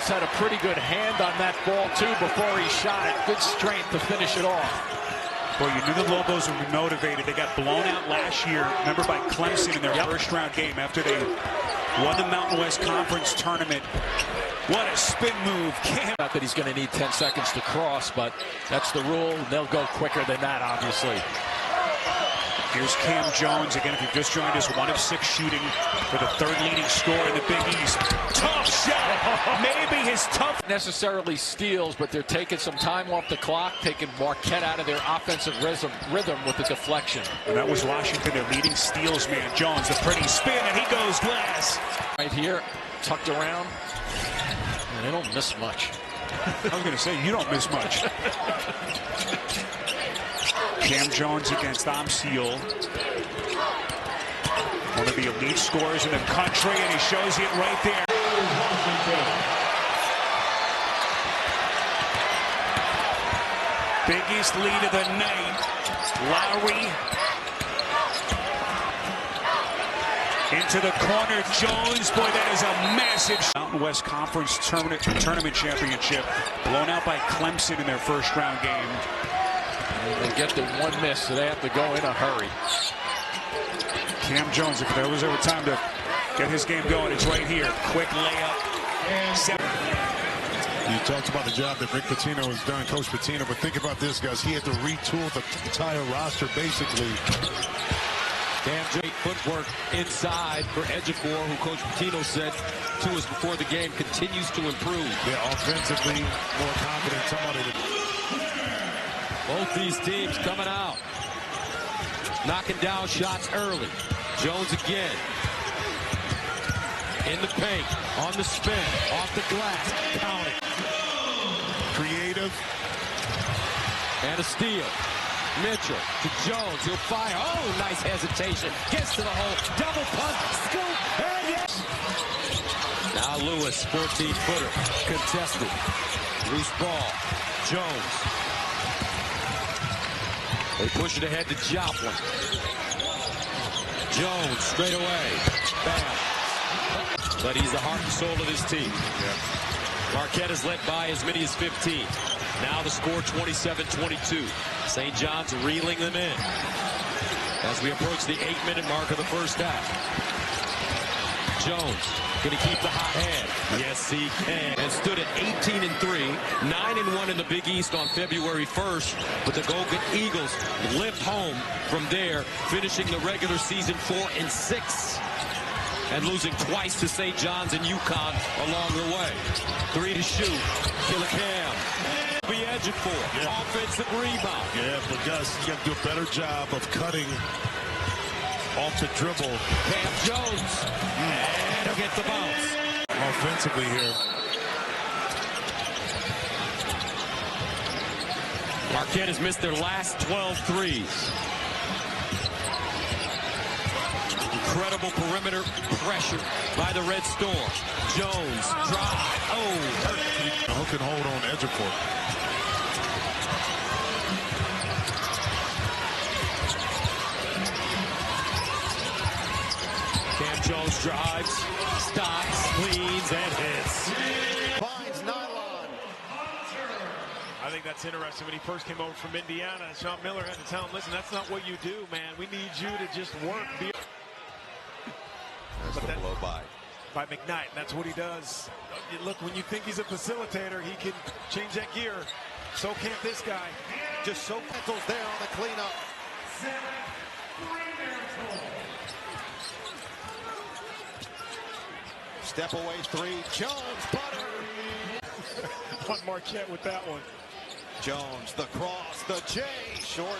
Ross had a pretty good hand on that ball, too, before he shot it. Good strength to finish it off. Boy, you knew the Lobos would be motivated. They got blown out last year, remember, by Clemson in their first-round game after they won the Mountain West Conference tournament. What a spin move. Not that he's going to need 10 seconds to cross, but that's the rule. They'll go quicker than that, obviously. Here's Cam Jones. Again, if you've just joined us, 1 of 6 shooting for the 3rd leading scorer in the Big East. Tough shot. Maybe his tough. Necessarily steals, but they're taking some time off the clock, taking Marquette out of their offensive rhythm with the deflection. And that was Washington, their leading steals man. Jones, the pretty spin, and he goes glass. Right here, tucked around, and they don't miss much. I was going to say, you don't miss much. Cam Jones against Amsiel. One of the elite scorers in the country, and he shows you it right there. Biggest lead of the night. Lowry into the corner. Jones, boy, that is a massive. Mountain West Conference tournament championship. Blown out by Clemson in their first-round game. And they get the 1 miss, so they have to go in a hurry. Cam Jones, if there was ever time to get his game going, it's right here. Quick layup. You talked about the job that Rick Pitino has done, Coach Pitino, but think about this, guys. He had to retool the entire roster, basically. Cam Jones, footwork inside for Ejiofor, who Coach Pitino said to us before the game continues to improve. Yeah, offensively, more confident. Somebody Both these teams coming out, knocking down shots early. Jones again. In the paint, on the spin, off the glass, counting. creative. And a steal. Mitchell to Jones. He'll fire. Oh, nice hesitation. Gets to the hole. Double punt. Scoop. And yes. Now Lewis, 14-footer. Contested. Loose ball. Jones. They push it ahead to Joplin. Jones straight away. Bam. But he's the heart and soul of his team. Marquette is led by as many as 15. Now the score 27-22. St. John's reeling them in as we approach the 8-minute mark of the first half. Jones going to keep the hot hand. Yes, he can. And stood at 18-3, 9-1 in the Big East on February 1st. But the Golden Eagles limp home from there, finishing the regular season 4-6. And losing twice to St. John's and UConn along the way. 3 to shoot. Killicam. Be Ejiofor. Yeah. Offensive rebound. Yeah, but guys, you got to do a better job of cutting off the dribble. Cam Jones. And he'll get the bounce. Offensively here. Marquette has missed their last 12 threes. Incredible perimeter pressure by the Red Storm. Jones, drive. Oh, hurt. Hook and hold on Ejiofor. Cam Jones drives, stops, leans, and hits. Finds nylon. I think that's interesting. When he first came over from Indiana, Sean Miller had to tell him, listen, that's not what you do, man. We need you to just work. But that blow by McKnight, and that's what he does. Look, when you think he's a facilitator, he can change that gear. So can't this guy. just so Pickles there on the cleanup. Step away three. Jones butter. On Marquette with that one. Jones, the cross, the J, short.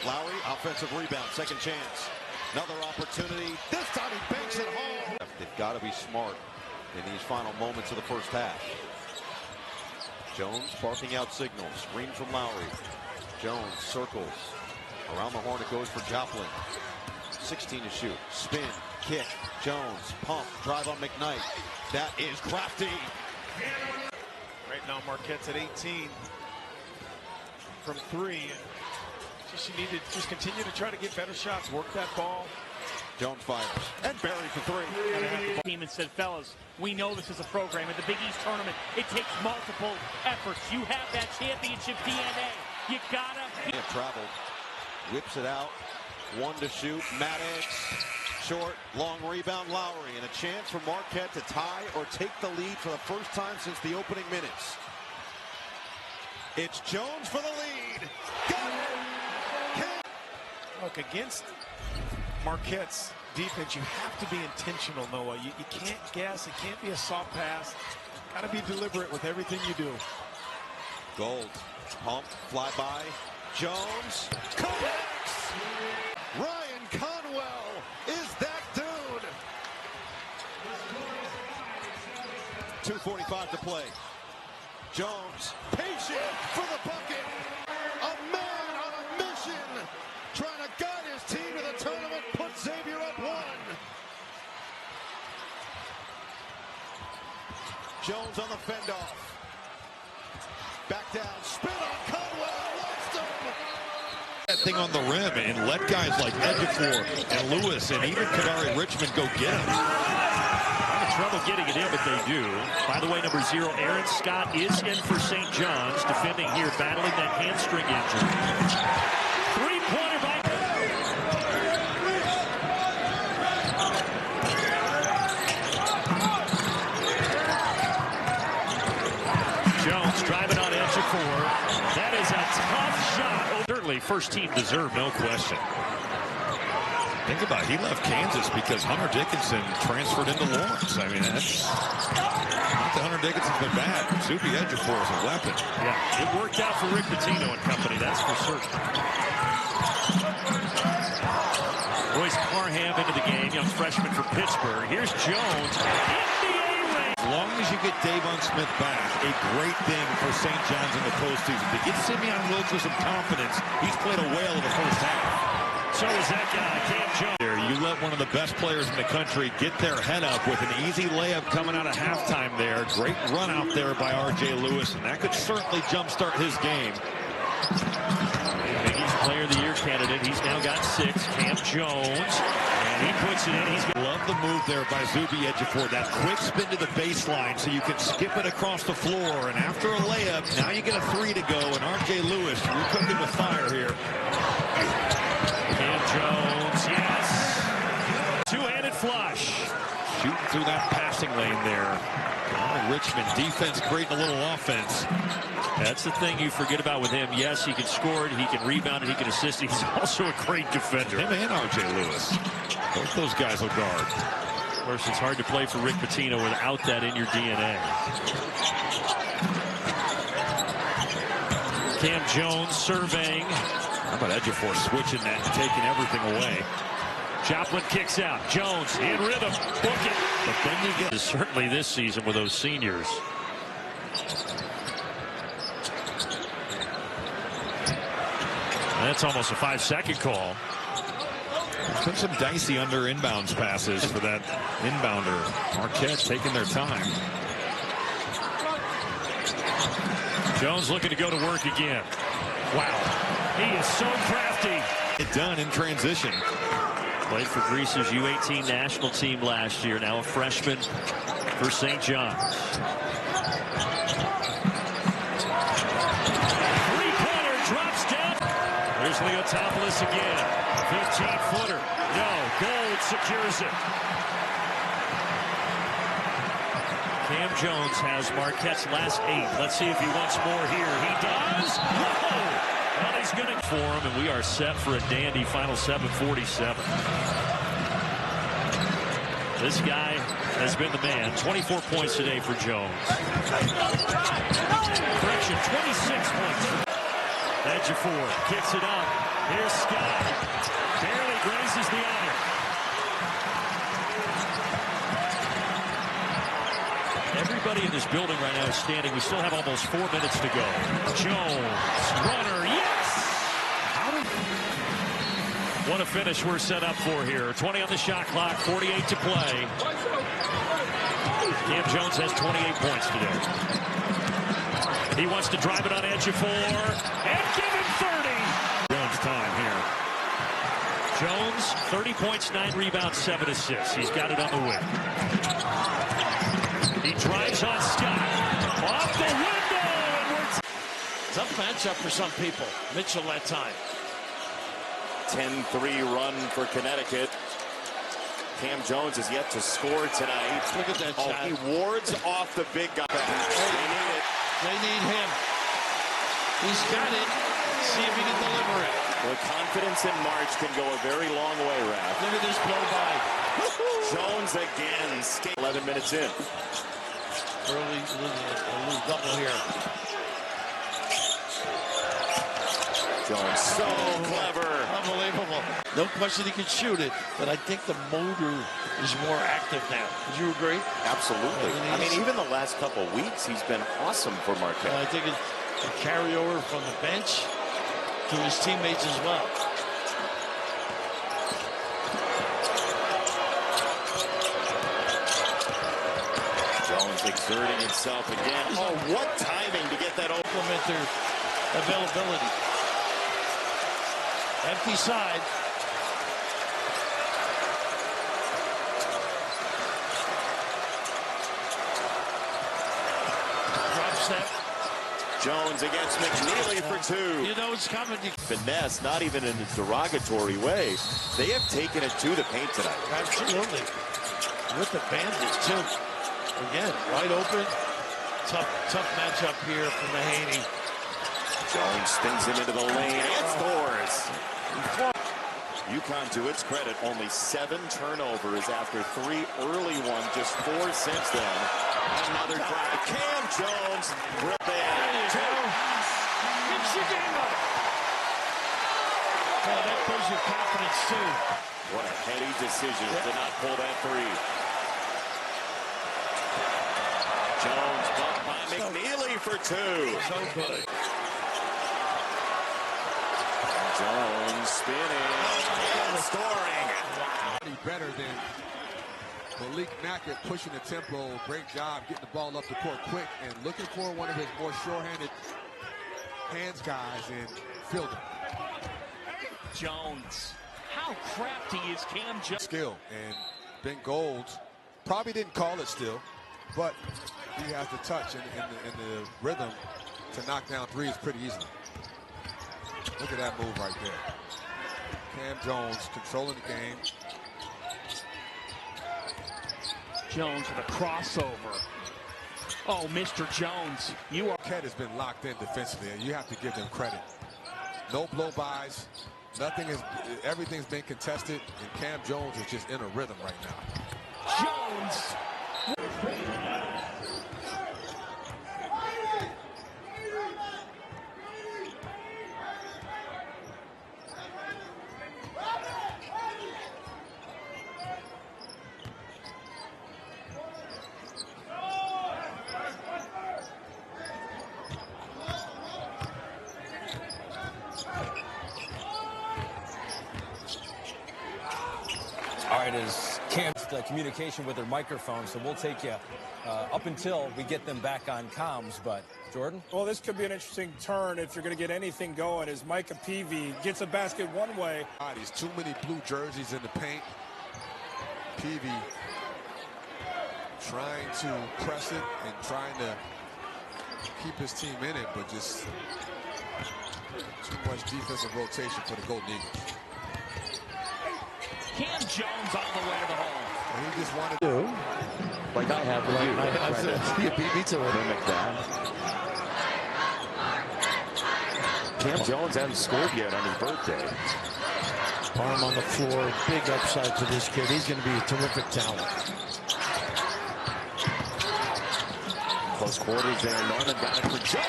Lowry, offensive rebound, second chance. Another opportunity. This time he banks it home. They've got to be smart in these final moments of the first half. Jones barking out signals. Screen from Lowry. Jones circles. Around the horn it goes for Joplin. 16 to shoot. Spin, kick. Jones, pump, drive on McKnight. That is crafty. Right now Marquette's at 18 from three. She needed to just continue to try to get better shots, work that ball. Jones fires and buried for three. Team and said, fellas, we know this is a program. At the Big East tournament, it takes multiple efforts. You have that championship DNA. You gotta. Traveled, whips it out. One to shoot. Maddox, short, long rebound. Lowry, and a chance for Marquette to tie or take the lead for the first time since the opening minutes. It's Jones for the lead. Got it. Look, against Marquette's defense, you have to be intentional, Noah. You can't guess. It can't be a soft pass. Got to be deliberate with everything you do. Gold, pump, fly by. Jones connects. Ryan Conwell is that dude. 2:45 to play. Jones, patient for the bucket. A man on a mission, trying to guide his team to the tournament, put Xavier up one. Jones on the fend off. Back down, spin on Conwell, lost him. That thing on the rim and let guys like Ejiofor and Lewis and even Kadari Richmond go get him. Having trouble getting it in, but they do. By the way, number 0, Aaron Scott is in for St. John's, defending here, battling that hamstring injury. Three-pointer by... Jones driving on Ejiofor. That is a tough shot. Certainly, first team deserved, no question. Think about it, he left Kansas because Hunter Dickinson transferred into Lawrence. I mean, that's not that Hunter Dickinson's been bad. Zuby Ejiofor is a weapon. Yeah, it worked out for Rick Pitino and company, that's for certain. Royce Parham into the game, young freshman from Pittsburgh. Here's Jones. As long as you get Davon Smith back, a great thing for St. John's in the postseason. To get Simeon Wilkes with some confidence, he's played a whale in the first half. So is that guy, Cam Jones. You let one of the best players in the country get their head up with an easy layup coming out of halftime there. Great run out there by R.J. Lewis, and that could certainly jumpstart his game. Big East Player of the Year candidate. He's now got 6. Cam Jones. And he puts it in. He's gonna love the move there by Zuby Ejiofor. That quick spin to the baseline so you can skip it across the floor. And after a layup, now you get a 3 to go. And R.J. Lewis, we're cooking with fire here. Cam Jones, yes. Two-handed flush. Shooting through that passing lane there. Richmond defense creating a little offense. That's the thing you forget about with him. Yes, he can score it, he can rebound it, he can assist. He's also a great defender. Him and R.J. Lewis. Both those guys will guard. Of course, it's hard to play for Rick Pitino without that in your DNA. Cam Jones surveying. How about Ejiofor switching that and taking everything away? Joplin kicks out. Jones in rhythm. Book it. But then you get certainly this season with those seniors. That's almost a 5-second call. There's been some dicey under inbounds passes for that inbounder. Marquette taking their time. Jones looking to go to work again. Wow. He is so crafty. It done in transition. Played for Greece's U18 national team last year. Now a freshman for St. John's. Three-pointer drops down. There's Leotopoulos again. 15-footer. No. Gold secures it. Cam Jones has Marquette's last 8. Let's see if he wants more here. He does. Whoa! Well, he's going to for him, and we are set for a dandy final 7:47. This guy has been the man. 24 points today for Jones. Correction, 26 points. Ejiofor kicks it up. Here's Scott. Barely grazes the iron. Everybody in this building right now is standing. We still have almost 4 minutes to go. Jones, runner, yes! What a finish we're set up for here. 20 on the shot clock, 48 to play. Cam Jones has 28 points today. He wants to drive it on Ejiofor and give him 30. Jones time here. Jones 30 points, 9 rebounds, 7 assists. He's got it on the wing. He drives on Scott. Off the window. And tough matchup for some people. Mitchell that time. 10-3 run for Connecticut. Cam Jones is yet to score tonight. Look at that shot. He wards off the big guy. They need it. They need him. He's got it. See if he can deliver it. The confidence in March can go a very long way, Raph. Look at this blow by. Jones again. 11 minutes in. Early, a little double here. Jones, so clever. Unbelievable. No question he can shoot it, but I think the motor is more active now. Would you agree? Absolutely. I mean, even the last couple of weeks, he's been awesome for Marquette. I think it's a carryover from the bench to his teammates as well. Jones exerting himself again. Oh, what timing to get that open. Implement their availability. Empty side. Drop step. Jones against McNeely for 2. You know it's coming. Finesse, not even in a derogatory way. They have taken it to the paint tonight. Absolutely. With the Bandits, too. Again, wide open. Tough matchup here from Mahaney. Jones spins him into the lane and scores. UConn, to its credit, only 7 turnovers after 3 early ones, just 4 since then. Another drive. Cam Jones, real bad. It's your game up. Oh, that shows your confidence, too. What a heady decision to not pull that 3. Jones bumped by McNeely for 2. So good. Jones spinning and scoring. Better than Malik Mackett pushing the tempo. Great job getting the ball up the court quick and looking for one of his more sure-handed hands guys and fielding. Jones. How crafty is Cam Jones? Skill, and Ben Golds probably didn't call it still, but he has the touch and the rhythm to knock down threes pretty easily. Look at that move right there. Cam Jones controlling the game. Jones with a crossover. Oh, Mr. Jones, you are. Marquette has been locked in defensively, and you have to give them credit. No blow-bys. Everything's been contested, and Cam Jones is just in a rhythm right now. Jones. All right, as Cam's communication with their microphone, so we'll take you up until we get them back on comms. But Jordan? Well, this could be an interesting turn if you're going to get anything going as Micah Peavy gets a basket one way. There's too many blue jerseys in the paint. Peavy trying to press it and trying to keep his team in it, but just too much defensive rotation for the Golden Eagles. Cam Jones all the way to the hole. And he just wanted to. Like I have with you. You beat me to it. Mimic that. Cam Jones hasn't scored yet on his birthday. Arm on the floor. Big upside for this kid. He's going to be a terrific talent. Close quarters there. Norman got it for Jones.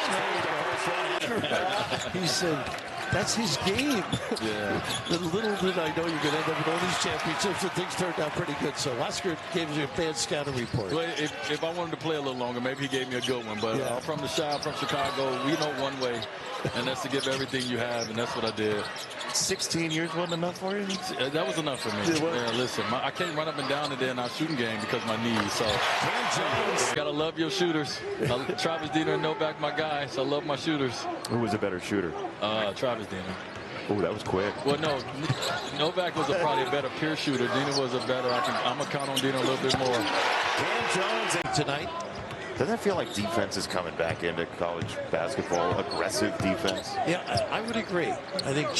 He said, that's his game. Yeah. Little did I know you're going to end up with all these championships, and things turned out pretty good. So Oscar gave you a bad scouting report. Well, if I wanted to play a little longer, maybe he gave me a good one. But I'm from the South, from Chicago. We know one way, and that's to give everything you have, and that's what I did. 16 years wasn't enough for you? That was enough for me. Yeah, listen, I can't run up and down and then our shooting game because of my knees. So, gotta love your shooters. Travis Diener and Novak, my guy. So I love my shooters. Who was a better shooter? Travis Diener. Oh, that was quick. Well, no, Novak was probably a better pure shooter. Dina was a better. I'm going to count on Dina a little bit more. Cam Jones tonight. Doesn't it feel like defense is coming back into college basketball? Aggressive defense? Yeah, I would agree. I think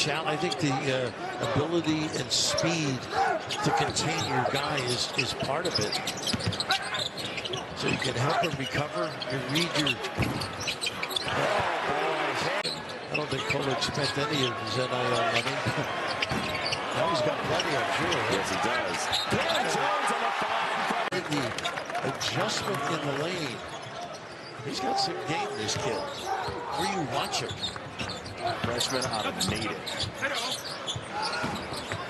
the ability and speed to contain your guy is part of it. So you can help him recover and read your... I don't think Pollard spent any of his NIL money. Now he's got plenty, I'm sure. Yes, he does. Cam Jones on the 5. The adjustment in the lane. He's got some game, this kid. Where you watch him. Freshman out of Native.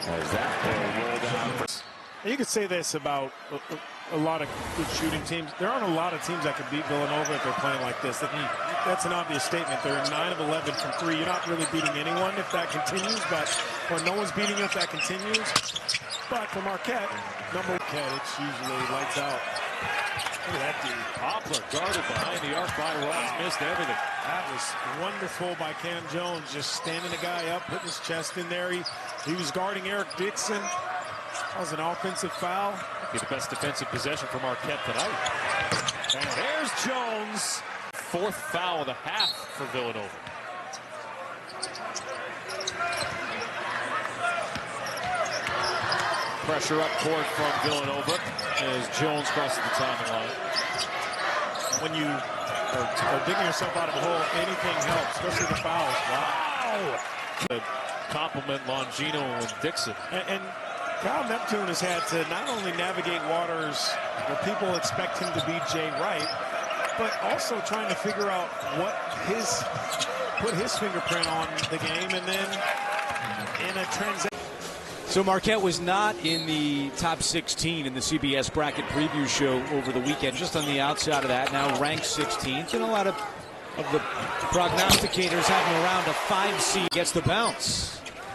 As that ball rolled down. You could say this about a lot of good shooting teams. There aren't a lot of teams that can beat Villanova if they're playing like this. That's an obvious statement. They're 9 of 11 from 3. You're not really beating anyone if that continues, but or no one's beating you if that continues. But for Marquette, it's usually lights out. Look at that dude. Poplar guarded behind the arc by Ross. Missed everything. That was wonderful by Cam Jones, just standing the guy up, putting his chest in there. He was guarding Eric Dixon. That was an offensive foul. Be the best defensive possession for Marquette tonight. And there's Jones. 4th foul of the half for Villanova. Pressure up court from Villanova as Jones crosses the timing line. When you are digging yourself out of a hole, anything helps, especially the fouls. Wow! To compliment Longino and Dixon. And Kyle Neptune has had to not only navigate waters where people expect him to be Jay Wright, but also trying to figure out put his fingerprint on the game, and then in a transition. So Marquette was not in the top 16 in the CBS bracket preview show over the weekend, just on the outside of that, now ranked 16th, and a lot of the prognosticators have them around a 5 seed. Gets the bounce.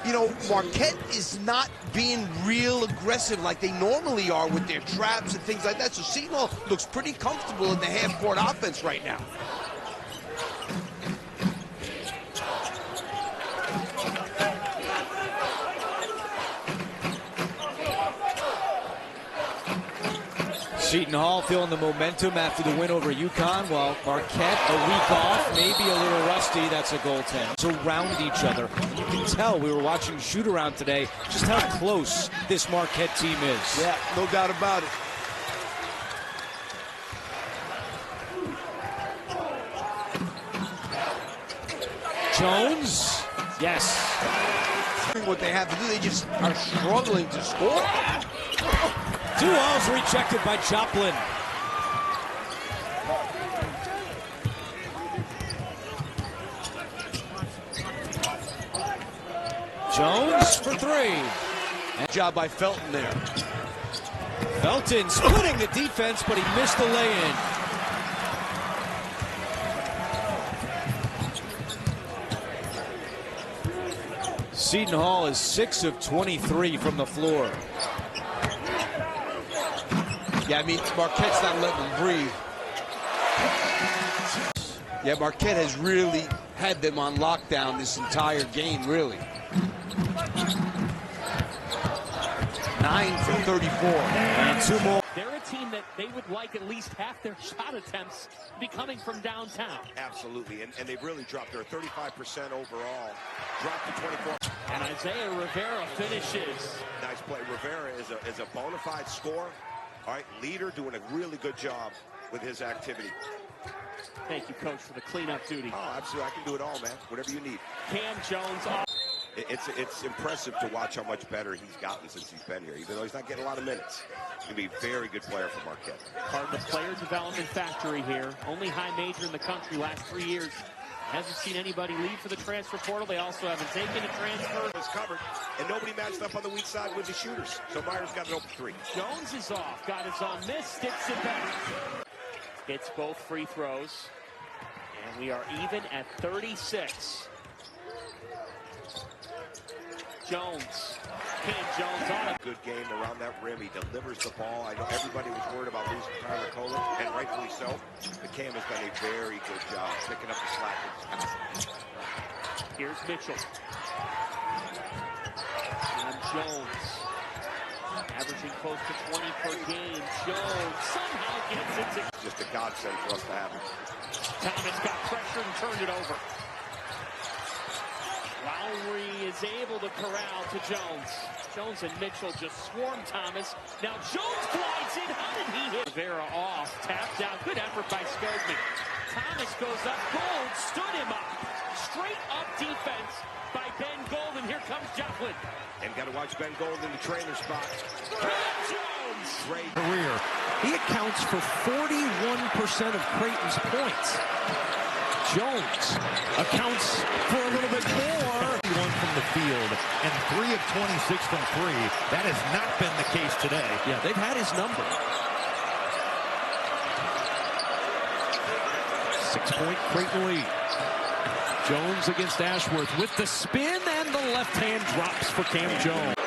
You know, Marquette is not being real aggressive like they normally are with their traps and things like that. So Seton Hall looks pretty comfortable in the half-court offense right now. Seton Hall feeling the momentum after the win over UConn, while Marquette a week off, maybe a little rusty. That's a goaltend. Surround each other. You can tell, we were watching shoot-around today, just how close this Marquette team is. Yeah, no doubt about it. Jones, yes. What they have to do, they just are struggling to score. 2 balls rejected by Joplin. Jones for 3. And job by Felton there. Felton splitting the defense, but he missed the lay-in. Seton Hall is 6 of 23 from the floor. Yeah, I mean, Marquette's not letting them breathe. Yeah, Marquette has really had them on lockdown this entire game, really. 9 for 34. And 2 more. They're a team that they would like at least half their shot attempts to be coming from downtown. Absolutely, and they've really dropped. They're 35% overall. Dropped to 24. And Isaiah Rivera finishes. Nice play. Rivera is a bona fide scorer. All right, leader doing a really good job with his activity. Thank you, Coach, for the cleanup duty. Oh, absolutely. I can do it all, man. Whatever you need. Cam Jones off. It's impressive to watch how much better he's gotten since he's been here, even though he's not getting a lot of minutes. He'll be a very good player for Marquette. Part of the player development factory here. Only high major in the country last 3 years. Hasn't seen anybody leave for the transfer portal. They also haven't taken a transfer. Was covered, and nobody matched up on the weak side with the shooters. So Myers got an open 3. Jones is off. Got his own miss. Sticks it back. Hits both free throws. And we are even at 36. Jones. Cam Jones on it. Good game around that rim. He delivers the ball. I know everybody was worried about losing Tyler Kohler, and rightfully so. But Cam has done a very good job picking up the slack with his passing. Here's Mitchell. Jones, averaging close to 20 per game. Jones somehow gets it. Just a godsend for us to have him. Thomas got pressured and turned it over. Lowry is able to corral to Jones. Jones and Mitchell just swarm Thomas. Now Jones glides in. How did he hit? Rivera off, tapped down. Good effort by Skogman. Thomas goes up. Gold stood him up. Straight up defense by Ben Gold, and here comes Joplin. And got to watch Ben Gold in the trainer spot. Jones! Great career. He accounts for 41% of Creighton's points. Jones accounts for a little bit more. One from the field and 3 of 26 from 3. That has not been the case today. Yeah, they've had his number. 6-point Creighton lead. Jones against Ashworth with the spin, and the left hand drops for Cam Jones.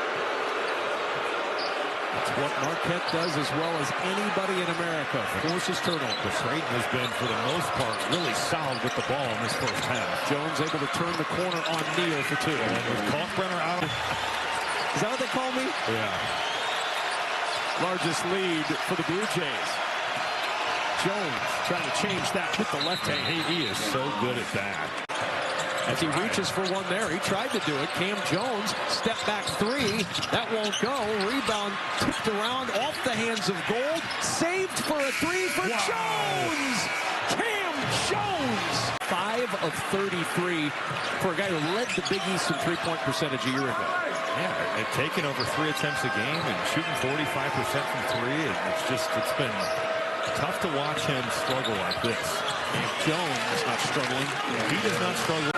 That's what Marquette does as well as anybody in America. Forces turnovers. Creighton has been, for the most part, really solid with the ball in this first half. Jones able to turn the corner on Neal for 2. And with Kalkbrenner out. Is that what they call me? Yeah. Largest lead for the Blue Jays. Jones trying to change that with the left hand. He is so good at that. As he reaches for one there, he tried to do it. Cam Jones, step back 3. That won't go. Rebound tipped around off the hands of Gold. Saved for a 3 for Jones! Cam Jones! 5 of 33 for a guy who led the Big East in three-point percentage a year ago. Yeah, they've taken over 3 attempts a game and shooting 45% from 3. And it's been tough to watch him struggle like this. And Jones not struggling. He does not struggle.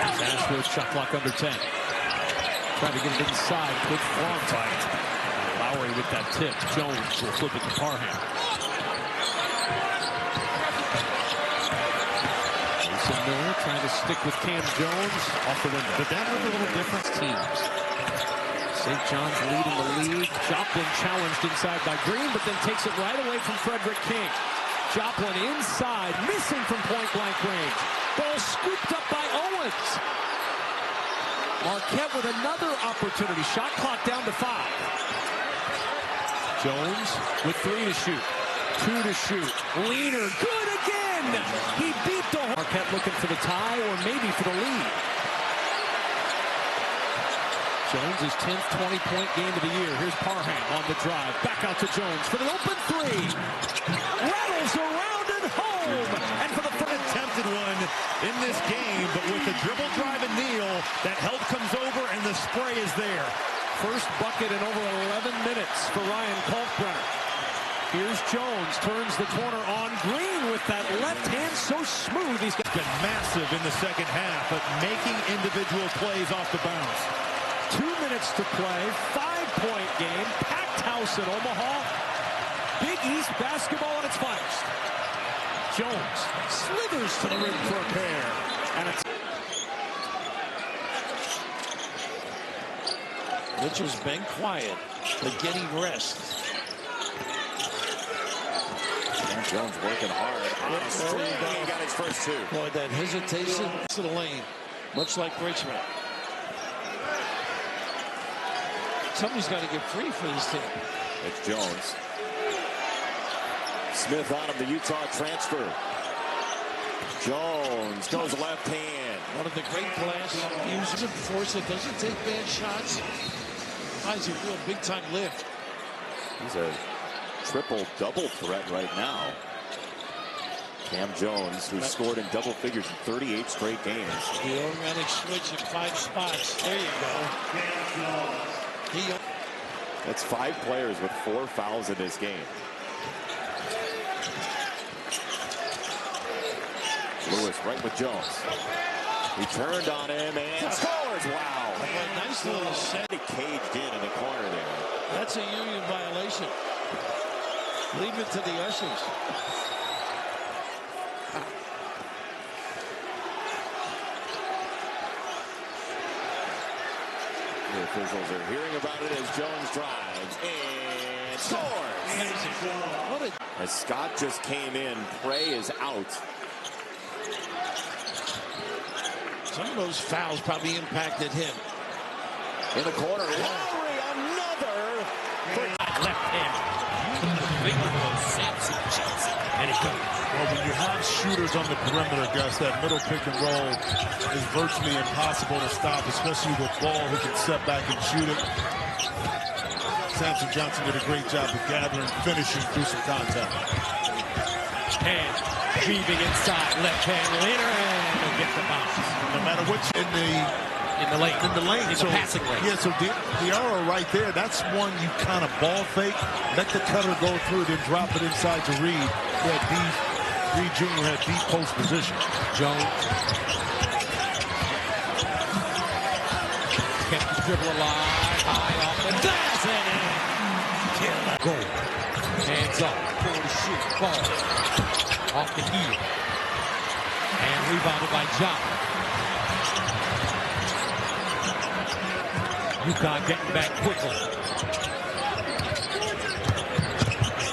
Ashworth shot clock under 10. Trying to get it inside. Good long tight. Lowry with that tip. Jones will flip it to Parham. Mason Miller trying to stick with Cam Jones off the window. But that was a little different. Teams. St. John's leading the league. Joplin challenged inside by Green, but then takes it right away from Frederick King. Joplin inside, missing from point-blank range. Ball scooped up by Owens. Marquette with another opportunity. Shot clock down to 5. Jones with 3 to shoot. 2 to shoot. Leaner, good again! He beat the Marquette looking for the tie or maybe for the lead. Jones' 10th 20-point game of the year. Here's Parham on the drive. Back out to Jones for the open 3. Rattles around and home. And for the attempted one in this game, but with the dribble drive and Neal, that help comes over and the spray is there. First bucket in over 11 minutes for Ryan Kalkbrenner. Here's Jones, turns the corner on Green with that left hand so smooth. He's been massive in the second half, but making individual plays off the bounce. 2 minutes to play, 5-point game, packed house in Omaha. Big East basketball at its finest. Jones slithers to the rim for a pair. And it's Mitchell's been quiet, but getting rest. And Jones working hard. He got his first 2. Boy, that hesitation to the lane, much like Richmond. Somebody's got to get free for this team. It's Jones. Smith on him, the Utah transfer. Jones goes left hand. One of the great glass users of force that doesn't take bad shots. He's a real big-time lift. He's a triple-double threat right now. Cam Jones, who's scored in double figures in 38 straight games. The automatic switch in 5 spots. There you go. That's 5 players with 4 fouls in this game. Lewis right with Jones. He turned on him and scores. Wow. Nice little set. Caged in the corner there. That's a union violation. Leave it to the ushers. The officials are hearing about it as Jones drives and scores. As Scott just came in, Prey is out. Some of those fouls probably impacted him. In the corner, Lowry, another left hand. Samson Johnson. And he goes. Well, when you have shooters on the perimeter, Gus, that middle pick and roll is virtually impossible to stop, especially with Ball who can step back and shoot it. Samson Johnson did a great job of gathering, finishing through some contact. Hand weaving inside, left hand leaner, and he'll get the bounce. No matter which in the lane, in the passing lane. Yeah, so the arrow right there, that's one you kind of ball fake, let the cutter go through, then drop it inside to Reed. Reed Jr. had deep post position. Jones kept the dribble alive, high off the glass and in. Goal. Hands up, forward to shoot, ball off the heel, and rebounded by Johnson. UConn getting back quickly.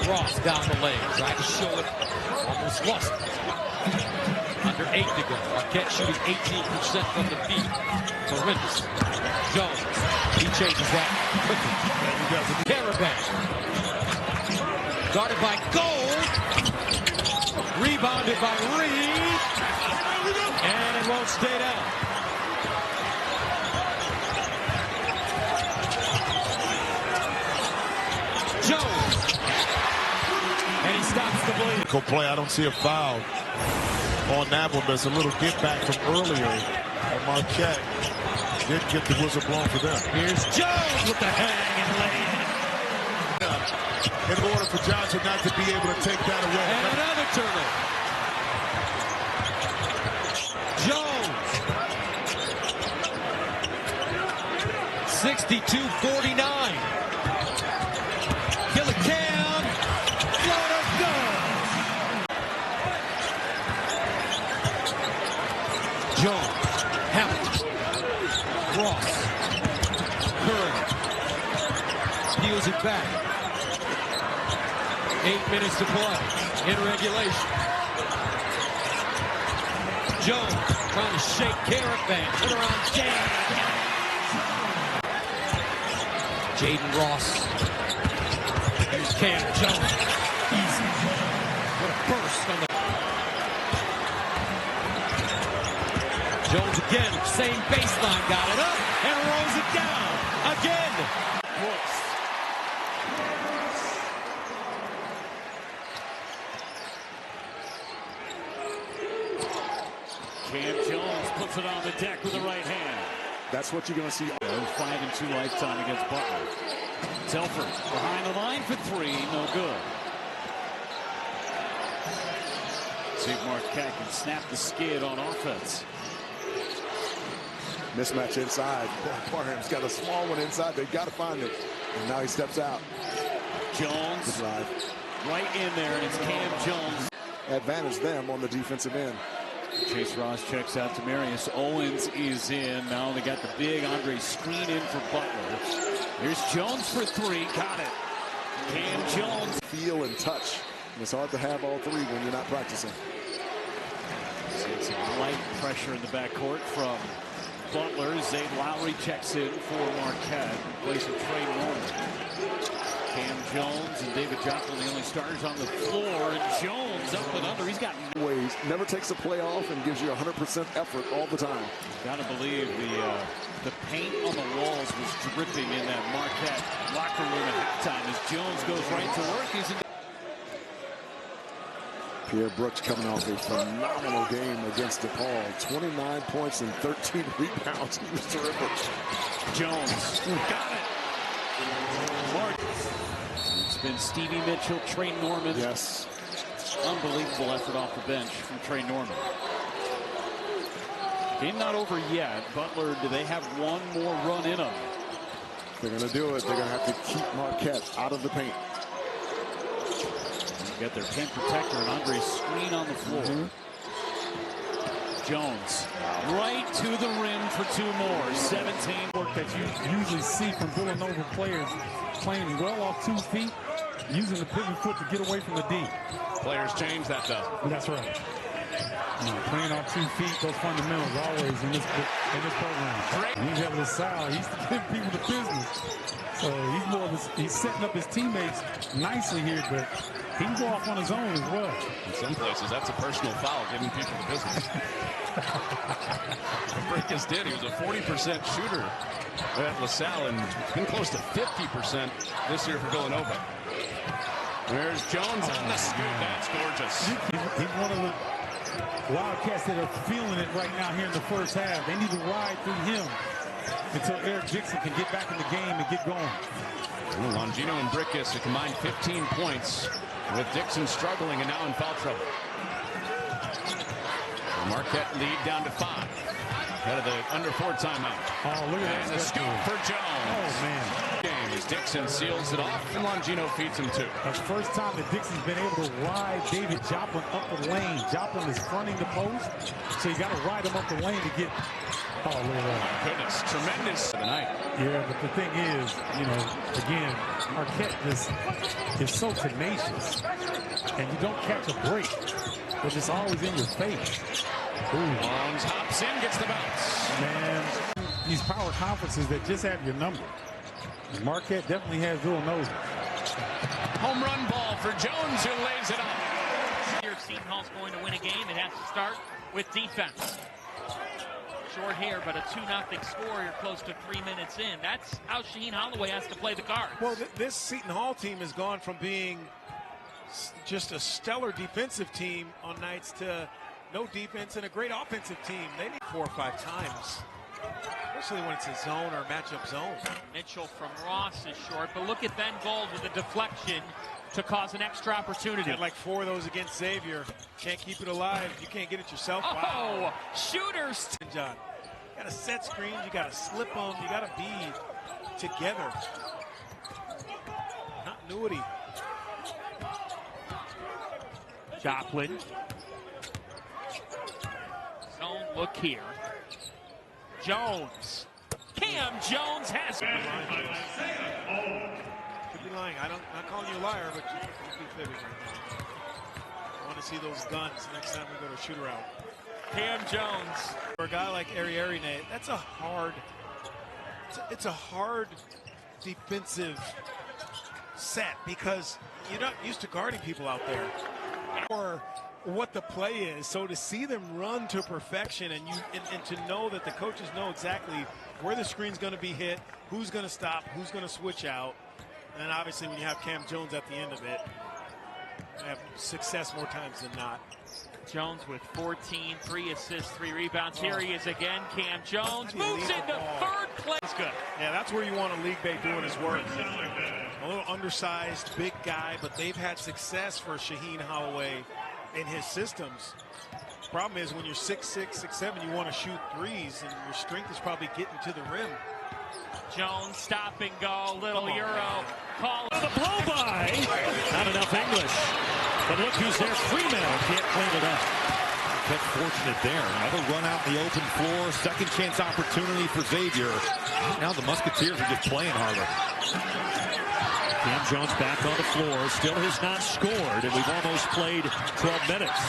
Ross down the lane, tried to show it, almost lost it. Under 8 to go. Marquette shooting 18% from the feed. Horrendous. Jones, he changes that quickly. Caravan, guarded by Gold, rebounded by Reed, and it won't stay down. Jones, and he stops the bleed. Play, I don't see a foul on that one, but it's a little get back from earlier. And Marquette did get the whistle blown for them. Here's Jones with the hang and lay in. In order for Johnson not to be able to take that away. And another turnover. Jones, 62-49. Gillicam, floater, good. Jones, Hamilton, Ross, Curry, peels it back. 8 minutes to play in regulation. Jones trying to shake Caravan, turn around Jaden Ross. Here's Cam Jones. Easy. What a burst on the. Jones again, same baseline, got it up and rolls it down again. Brooks. Cam Jones puts it on the deck with the right hand. That's what you're going to see. 5-2 lifetime against Butler. Telford behind the line for 3, no good. See if Marquette can snap the skid on offense. Mismatch inside. Parham's got a small one inside. They've got to find it. And now he steps out. Jones right in there, and it's Cam Jones. Advantage them on the defensive end. Chase Ross checks out to Marius. Owens is in. Now they got the big Andre screen in for Butler. Here's Jones for 3. Got it. Cam Jones. Feel and touch. And it's hard to have all 3 when you're not practicing. Seeing some light pressure in the backcourt from Butler. Zay Lowry checks in for Marquette, replacing Trey Norman. Cam Jones and David Joplin, the only starters on the floor. And Jones up and under. He's got ways. Never takes a play off and gives you 100% effort all the time. Got to believe the paint on the walls was dripping in that Marquette locker room at halftime as Jones goes right to work. He's in. Pierre Brooks coming off a phenomenal game against DePaul. 29 points and 13 rebounds. He was terrific. Jones got it. It's been Stevie Mitchell, Trey Norman. Yes. Unbelievable effort off the bench from Trey Norman. Game not over yet. Butler, do they have one more run in them? They're going to do it. They're going to have to keep Marquette out of the paint. Get their pin protector and Andre screen on the floor. Jones right to the rim for 2 more. 17 work that you usually see from Villanova players playing well off 2 feet, using the pivot foot to get away from the D. Players change that though. That's right. Playing off 2 feet, those fundamentals always in this program. He's at LaSalle. He's giving people the business. So he's setting up his teammates nicely here, but he can go off on his own as well. In some places, that's a personal foul, giving people the business. Brickus did. He was a 40% shooter at LaSalle and been close to 50% this year for Villanova. There's Jones on the scoop. That's gorgeous. He's one of the Wildcats that are feeling it right now here in the first half. They need to ride through him until Eric Dixon can get back in the game and get going. Longino and Brickus a combined 15 points, with Dixon struggling and now in foul trouble. The Marquette lead down to 5. Out of the under 4 timeout. Oh, look at that. And the scoop for Jones. Oh, man. Game as Dixon seals it off, and Longino feeds him 2. That's the first time that Dixon's been able to ride David Joplin up the lane. Joplin is fronting the post, so you got to ride him up the lane to get. Oh, look at that. Oh, my goodness. Tremendous tonight. Yeah, but the thing is, again, Marquette is so tenacious, and you don't catch a break, but it's always in your face. Longs hops in, gets the bounce. Man, these power conferences that just have your number. Marquette definitely has Villanova. Home run ball for Jones, who lays it up. Here, Seton Hall's going to win a game. It has to start with defense. Short here, but a 2-0 score. You're close to 3 minutes in. That's how Shaheen Holloway has to play the cards. Well, this Seton Hall team has gone from being just a stellar defensive team on nights to no defense and a great offensive team. They need 4 or 5 times, especially when it's a zone or a matchup zone. Mitchell from Ross is short, but look at Ben Gold with a deflection to cause an extra opportunity. Had like 4 of those against Xavier. Can't keep it alive. You can't get it yourself. Oh, wow. Shooters. John, you got to set screens. You got to slip them. You got to be together. Continuity. Joplin. Zone look here. Jones. Cam Jones has it. Could be lying. I'm not calling you a liar, but you could be fibbing right now. I want to see those guns next time we go to shoot around. Cam Jones. For a guy like Ari, that's a hard. It's a hard defensive set because you're not used to guarding people out there, or what the play is. So to see them run to perfection and to know that the coaches know exactly where the screen's going to be hit, who's going to stop, who's going to switch out, and then obviously when you have Cam Jones at the end of it, you have success more times than not. Jones with 14, 3 assists, 3 rebounds. Here he is again. Cam Jones moves into 3rd place. Good. Yeah, that's where you want a league bay doing his work. A little undersized, big guy, but they've had success for Shaheen Holloway in his systems. Problem is when you're 6'6", 6'7", you want to shoot threes, and your strength is probably getting to the rim. Jones stop and go, little Euro call. The blow by. Not enough English. But look who's there. Freeman can't clean it up. Kept fortunate there. Another run out in the open floor. Second chance opportunity for Xavier. Now the Musketeers are just playing harder. Cam Jones back on the floor. Still has not scored, and we've almost played 12 minutes.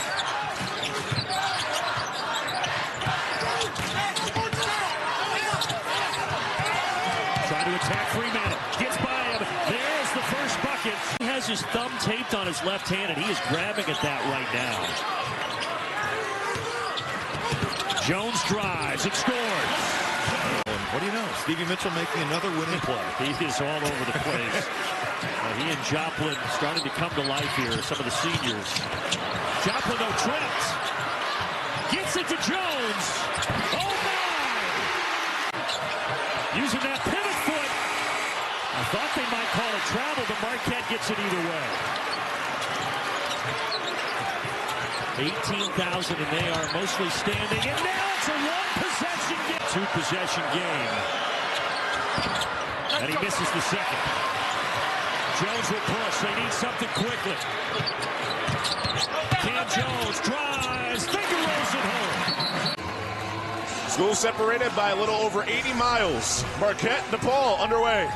Trying to attack Freeman. Gets by him. There's the first bucket. He has his thumb taped on his left hand, and he is grabbing at that right now. Jones drives and scores. What do you know? Stevie Mitchell making another winning play. He is all over the place. He and Joplin starting to come to life here, some of the seniors. Joplin, though, trapped. Gets it to Jones. Oh, my! Using that pivot foot. I thought they might call it travel, but Marquette gets it either way. 18,000, and they are mostly standing. And now it's a one-possession game. 2-possession game. And he misses the second. Jones will push. They need something quickly. Cam Jones drives. Finger rolls it home. School separated by a little over 80 miles. Marquette, DePaul underway.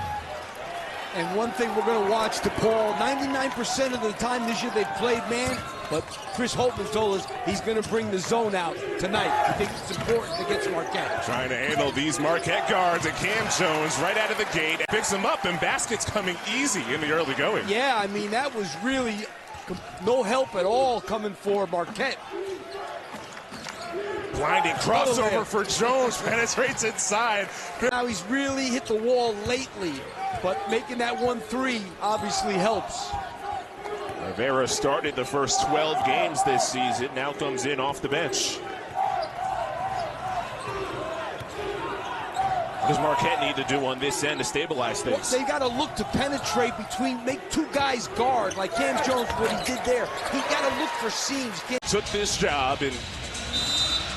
And one thing we're going to watch, DePaul, 99% of the time this year they've played man, But Chris Holtman told us he's going to bring the zone out tonight. He thinks it's important against Marquette. Trying to handle these Marquette guards, and Cam Jones right out of the gate picks them up, and baskets coming easy in the early going. Yeah, I mean, that was really no help at all coming for Marquette. Blinding crossover for Jones, penetrates inside. Now he's really hit the wall lately, but making that 1-3 obviously helps. Rivera started the first 12 games this season, now comes in off the bench. What does Marquette need to do on this end to stabilize things? Well, they got to look to penetrate between, make two guys guard, like Cam Jones, what he did there. He got to look for seams. Took this job, and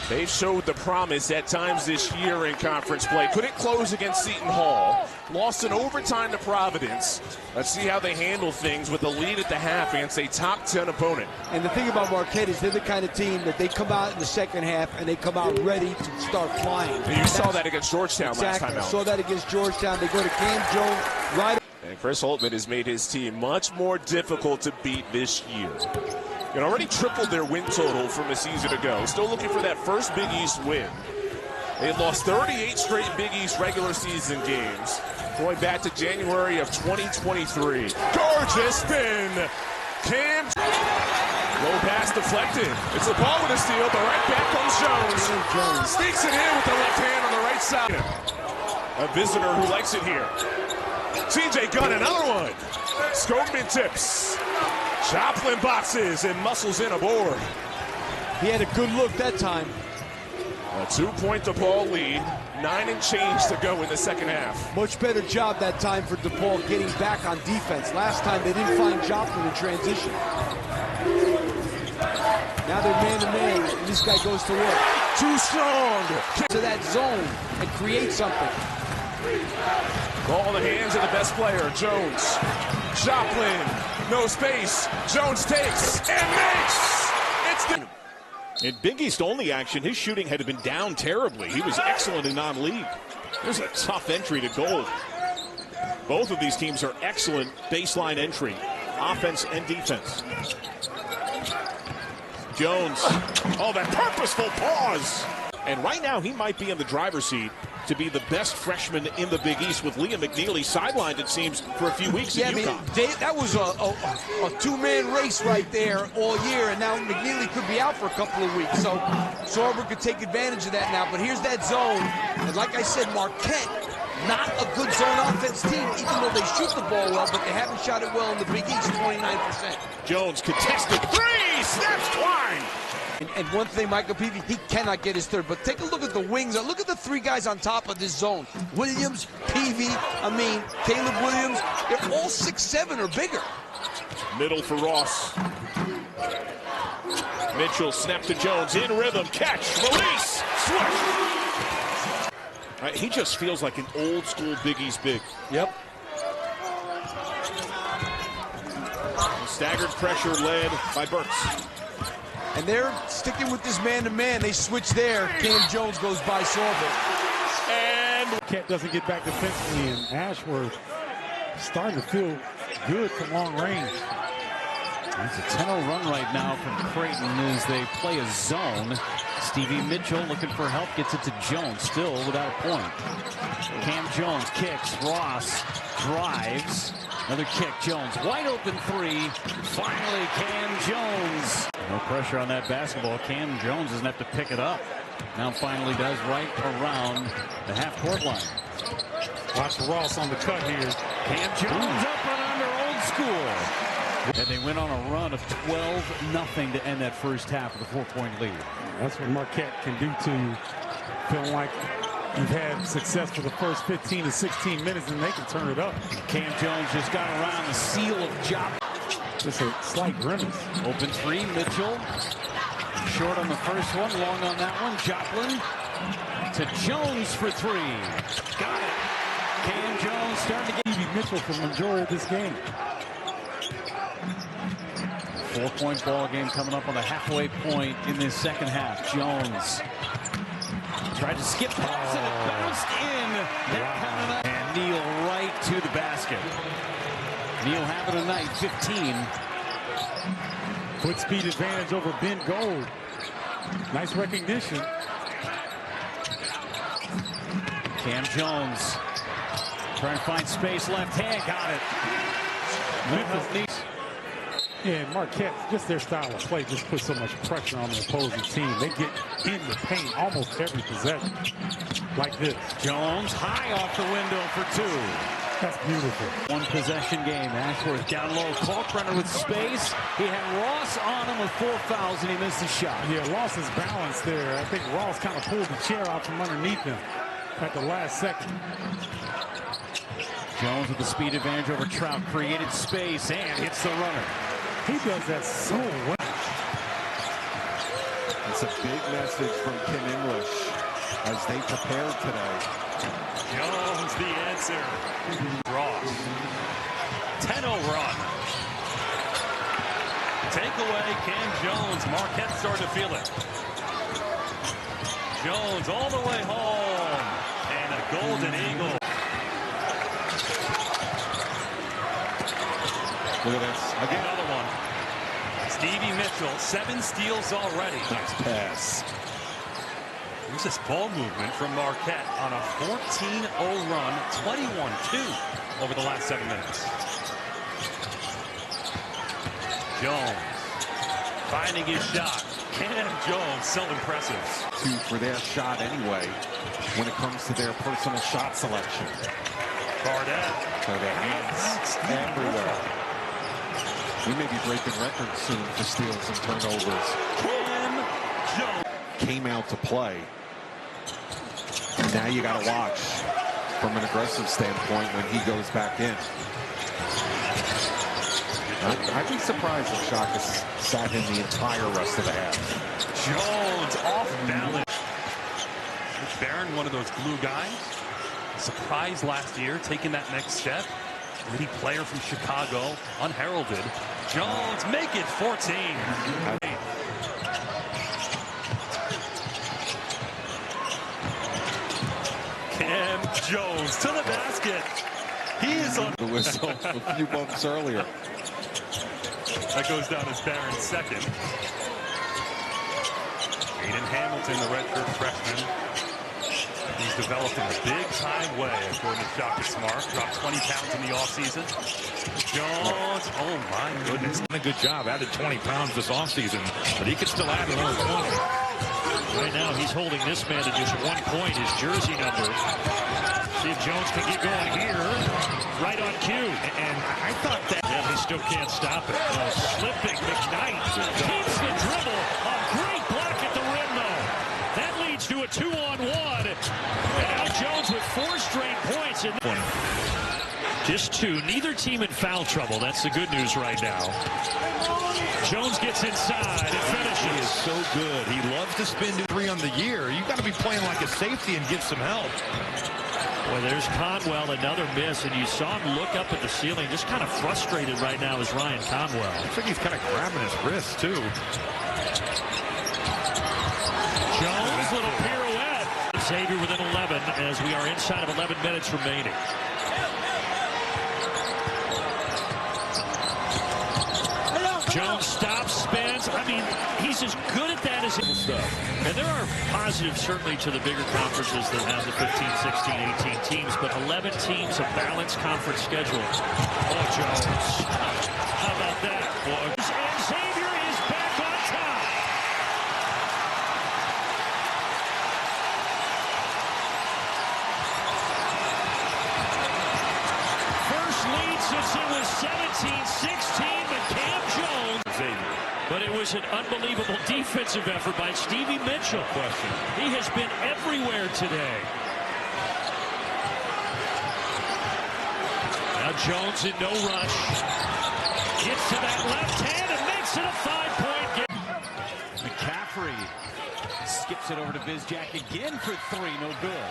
they've showed the promise at times this year in conference play. Couldn't close against Seton Hall. Lost in overtime to Providence. Let's see how they handle things with the lead at the half against a top 10 opponent. And the thing about Marquette is they're the kind of team that they come out in the second half and they come out ready to start flying. And you saw that against Georgetown last time out. Saw that against Georgetown. They go to Cam Jones right. And Chris Holtman has made his team much more difficult to beat this year. And already tripled their win total from a season ago. Still looking for that first Big East win. They had lost 38 straight Big East regular season games, going back to January of 2023. Gorgeous spin. Cam. Low pass deflected. It's a ball with a steal, but right back comes Jones. Sneaks it in with the left hand on the right side. A visitor who likes it here. CJ Gunn, another one. Skogman tips. Joplin boxes and muscles in a board. He had a good look that time. A 2-point DePaul lead, 9 and change to go in the second half. Much better job that time for DePaul getting back on defense. Last time they didn't find Joplin in transition. Now they're man-to-man, and this guy goes to work. Too strong. To that zone and create something. Ball in the hands of the best player, Jones. Joplin, no space. Jones takes and makes. It's the... In Big East only action, his shooting had been down terribly. He was excellent in non-league. There's a tough entry to goal. Both of these teams are excellent baseline entry, offense and defense. Jones, oh, that purposeful pause. And right now he might be in the driver's seat to be the best freshman in the Big East, with Liam McNeely sidelined, it seems, for a few weeks at UConn. I mean, that was a two-man race right there all year, and now McNeely could be out for a couple of weeks. So Sorber could take advantage of that now. But here's that zone. And like I said, Marquette, not a good zone offense team, even though they shoot the ball well, but they haven't shot it well in the Big East, 29%. Jones contested three, snaps twine. And one thing, Michael Peavy, he cannot get his third. But take a look at the wings. Look at the three guys on top of this zone. Williams, Peavy, Caleb Williams. They're all 6'7" or bigger. Middle for Ross. Mitchell snap to Jones, in rhythm, catch, release, swish. He just feels like an old school Big East big. Yep. Staggered pressure led by Burks. And they're sticking with this man-to-man. They switch there. Cam Jones goes by Sorber. And Marquette doesn't get back defensively, and Ashworth starting to feel good from long range. It's a 10-0 run right now from Creighton as they play a zone. Stevie Mitchell looking for help, gets it to Jones, still without a point. Cam Jones kicks, Ross drives. Another kick, Jones, wide open three. Finally, Cam Jones. No pressure on that basketball. Cam Jones doesn't have to pick it up. Now finally does, right around the half-court line. Watch Ross on the cut here. Cam Jones up and under, old school. And they went on a run of 12-0 to end that first half with a 4-point lead. That's what Marquette can do to you. Feeling like you've had success for the first 15 to 16 minutes, and they can turn it up. Cam Jones just got around the seal of Joplin. Just a slight grimace. Open three, Mitchell. Short on the first one, long on that one. Joplin to Jones for three. Got it. Cam Jones starting to get Stevie Mitchell for the majority of this game. 4-point ball game coming up on the halfway point in this second half. Jones tried to skip past it. It bounced in. Wow. And Neal right to the basket. Neal having a night, 15. Foot speed advantage over Ben Gold. Nice recognition. Cam Jones trying to find space, left hand, got it. Memphis needs. Yeah, Marquette, just their style of play just puts so much pressure on the opposing team. They get in the paint almost every possession like this. Jones high off the window for two. That's beautiful. One possession game. Ashworth down low. Kalkbrenner with space. He had Ross on him with 4 fouls and he missed the shot. Yeah, lost his balance there. I think Ross kind of pulled the chair out from underneath him at the last second. Jones with the speed advantage over Trout. Created space and hits the runner. He does that so well. It's a big message from Kim English as they prepare today. Jones the answer. Ross. 10-0 run. Take away Cam Jones. Marquette starting to feel it. Jones all the way home. And a golden eagle. Look at this. Again. Another one. Stevie Mitchell, 7 steals already. Nice pass. Here's this ball movement from Marquette on a 14-0 run, 21-2 over the last 7 minutes. Jones finding his shot. Cam Jones, so impressive. For their shot anyway when it comes to their personal shot selection. Barnett. So their hands everywhere. We may be breaking records soon for steals and turnovers. Cam Jones came out to play. Now you got to watch from an aggressive standpoint when he goes back in. I'd be surprised if Shaka sat in the entire rest of the half. Jones off balance. Barron, one of those glue guys. Surprised last year, taking that next step. Witty player from Chicago, unheralded. Jones make it 14. Cam Jones to the basket. He is on the whistle a few months earlier. That goes down as Barron's second. Aiden Hamilton, the redshirt freshman. He's developed in a big-time way, according to Shaka Smart. Dropped 20 pounds in the offseason. Jones, oh my goodness. Done a good job, added 20 pounds this offseason, but he could still add another 20. Right now, he's holding this man to just 1 point, his jersey number. See if Jones can get going here. Right on cue. And I thought that. Yeah, they still can't stop it. Slipping McKnight keeps the dribble. A great block at the rim, though. That leads to a 2-on-1. And now Jones with 4 straight points. Just 2. Neither team in foul trouble. That's the good news right now. Jones gets inside and finishes. He is so good. He loves to spin 3 on the year. You got to be playing like a safety and get some help. Boy, there's Conwell, another miss, and you saw him look up at the ceiling. Just kind of frustrated right now is Ryan Conwell. Looks like he's kind of grabbing his wrist, too. Jones, little pirouette. Xavier within 11 as we are inside of 11 minutes remaining. Jones stops, spins. I mean, he's as good at that as stuff. And there are positives certainly to the bigger conferences that have the 15, 16, 18 teams, but 11 teams, a balanced conference schedule. Oh, Jones. How about that? And Xavier is back on top. First lead since it was 17-16, but Cam Jones. But it was an unbelievable defensive effort by Stevie Mitchell. He has been everywhere today. Now Jones in no rush. Gets to that left hand and makes it a 5-point game. McCaffrey skips it over to Bizjack again for 3. No good.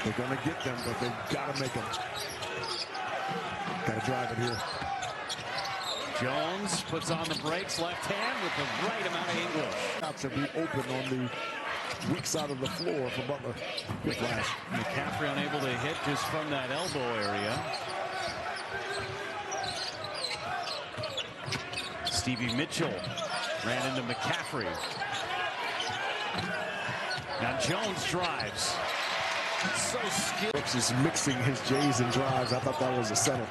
They're going to get them, but they've got to make them. Got to drive it here. Jones puts on the brakes, left hand with the right amount of English. Shots will be open on the weak side of the floor for Butler. Good flash. McCaffrey unable to hit just from that elbow area. Stevie Mitchell ran into McCaffrey. Now Jones drives. So skilled. Brooks is mixing his J's and drives. I thought that was a settle.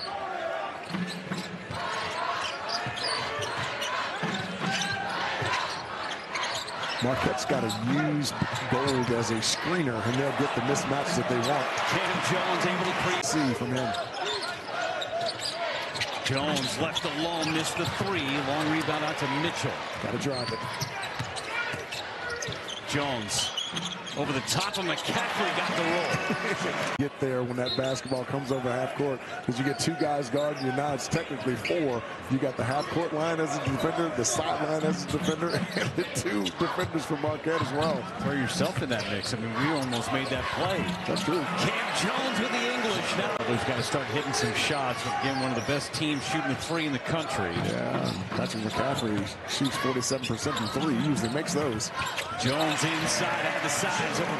Marquette's got to use Gold as a screener, and they'll get the mismatch that they want. Cam Jones able to create. See from him. Jones left alone, missed the three. Long rebound out to Mitchell. Got to drive it. Jones over the top of McCaffrey, got the roll. Get there when that basketball comes over half court, because you get two guys guarding you. Now it's technically four. You got the half court line as a defender, the sideline as a defender, and the two defenders from Marquette as well. Throw yourself in that mix. I mean, we almost made that play. That's true. Cam Jones with the English now. We've got to start hitting some shots. Again, one of the best teams shooting the three in the country. Yeah, Patrick McCaffrey shoots 47% from three. He usually makes those. Jones inside, had the size.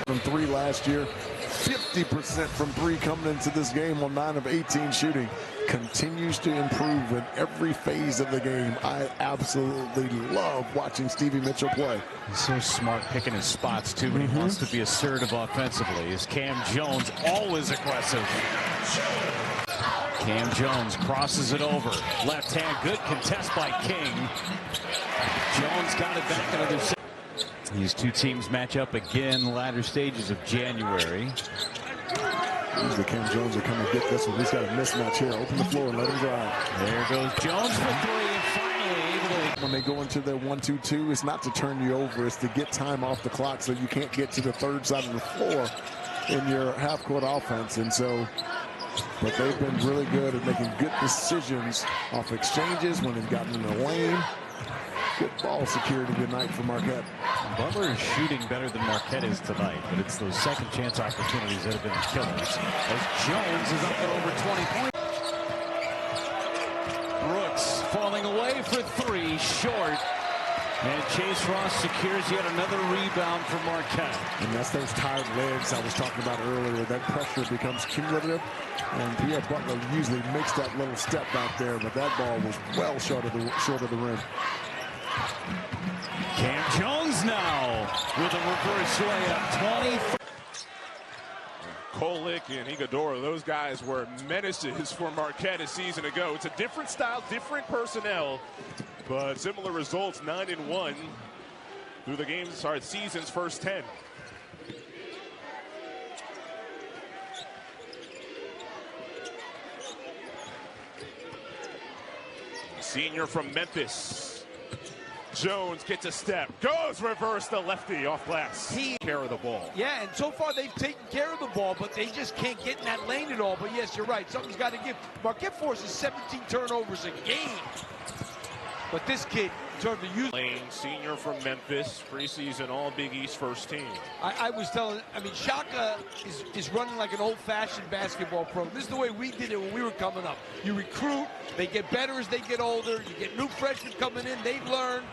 From three last year, 50% from three coming into this game on 9 of 18 shooting. Continues to improve in every phase of the game. I absolutely love watching Stevie Mitchell play. He's so smart picking his spots, too, but he wants to be assertive offensively. Is Cam Jones always aggressive? Cam Jones crosses it over. Left hand, good contest by King. Jones got it back another. These two teams match up again latter stages of January. Usually Cam Jones will come and get this one. He's got a mismatch here. Open the floor and let him drive. There goes Jones for three, and finally able to. When they go into their 1-2-2, it's not to turn you over. It's to get time off the clock so you can't get to the third side of the floor in your half-court offense. And so, but they've been really good at making good decisions off exchanges when they've gotten in the lane. Good ball security tonight for Marquette. Butler is shooting better than Marquette is tonight, but it's those second chance opportunities that have been the killers. As Jones is up at over 20 points. Brooks falling away for three, short. And Chase Ross secures yet another rebound for Marquette. And that's those tired legs I was talking about earlier. That pressure becomes cumulative. And Pierre Butler usually makes that little step back there, but that ball was well short of the rim. Cam Jones now with a reverse layup. 20. Kolick and Iguodala, those guys were menaces for Marquette a season ago. It's a different style, different personnel, but similar results, 9-1 through the season's first 10. Senior from Memphis. Jones gets a step, goes reverse the lefty off glass. Care of the ball. Yeah, and so far they've taken care of the ball, but they just can't get in that lane at all. But yes, you're right. Something's got to give. Marquette forces 17 turnovers a game. But this kid, in terms of use. Lane, senior from Memphis, preseason All Big East first team. I was telling, Shaka is running like an old-fashioned basketball program. This is the way we did it when we were coming up. You recruit, they get better as they get older. You get new freshmen coming in, they've learned.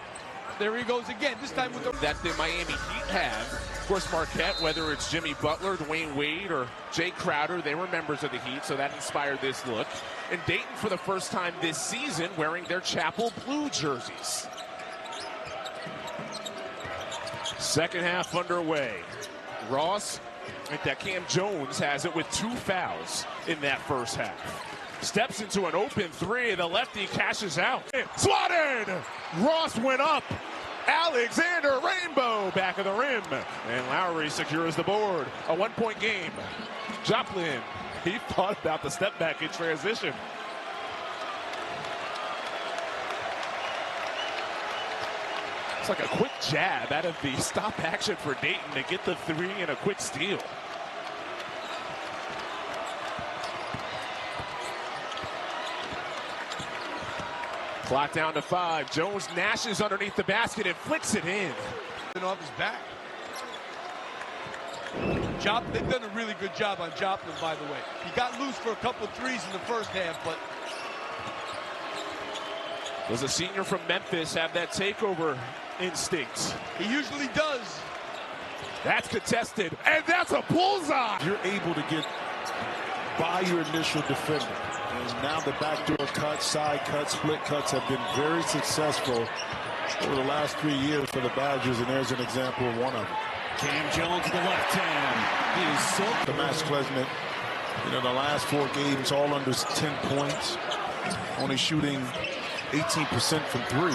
There he goes again, this time with the... That the Miami Heat have. Of course, Marquette, whether it's Jimmy Butler, Dwayne Wade, or Jay Crowder, they were members of the Heat, so that inspired this look. And Dayton, for the first time this season, wearing their Chapel Blue jerseys. Second half underway. Ross, that Cam Jones has it with 2 fouls in that first half. Steps into an open three. The lefty cashes out. Swatted! Ross went up. Alexander Rainbow back of the rim. And Lowry secures the board. A 1-point game. Joplin, he thought about the step back in transition. It's like a quick jab out of the stop action for Dayton to get the three and a quick steal. Clock down to 5. Jones gnashes underneath the basket and flicks it in. Off his back. They've done a really good job on Joplin, by the way. He got loose for a couple threes in the first half, but... Does a senior from Memphis have that takeover instinct? He usually does. That's contested, and that's a bullseye. You're able to get by your initial defender. And now the backdoor cuts, side cuts, split cuts have been very successful over the last 3 years for the Badgers, and there's an example of one of them. Cam Jones with the left hand. He is so the Max Klesmit, the last 4 games all under 10 points, only shooting 18% from 3.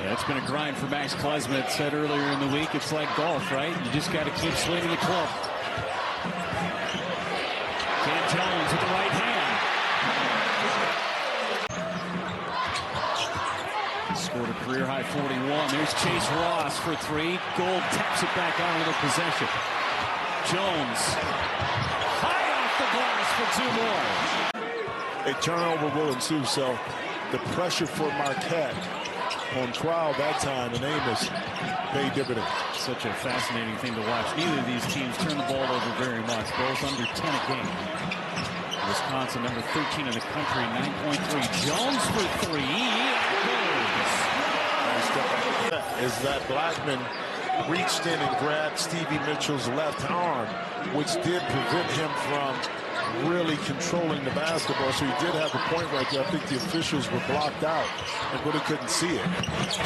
Yeah, it's been a grind for Max Klesmit. Said earlier in the week, it's like golf, right? You just got to keep swinging the club. Cam Jones with the right hand. Scored a career-high 41. There's Chase Ross for 3. Gold taps it back out of the possession. Jones high off the glass for 2 more. A turnover will ensue, so the pressure for Marquette on Crowd that time and Amos paid dividends. Such a fascinating thing to watch. Neither of these teams turn the ball over very much. Both under 10 a game. Wisconsin, number 13 in the country, 9.3. Jones for 3. Is that Blackman reached in and grabbed Stevie Mitchell's left arm, which did prevent him from really controlling the basketball. So he did have a point right there. I think the officials were blocked out and really couldn't see it.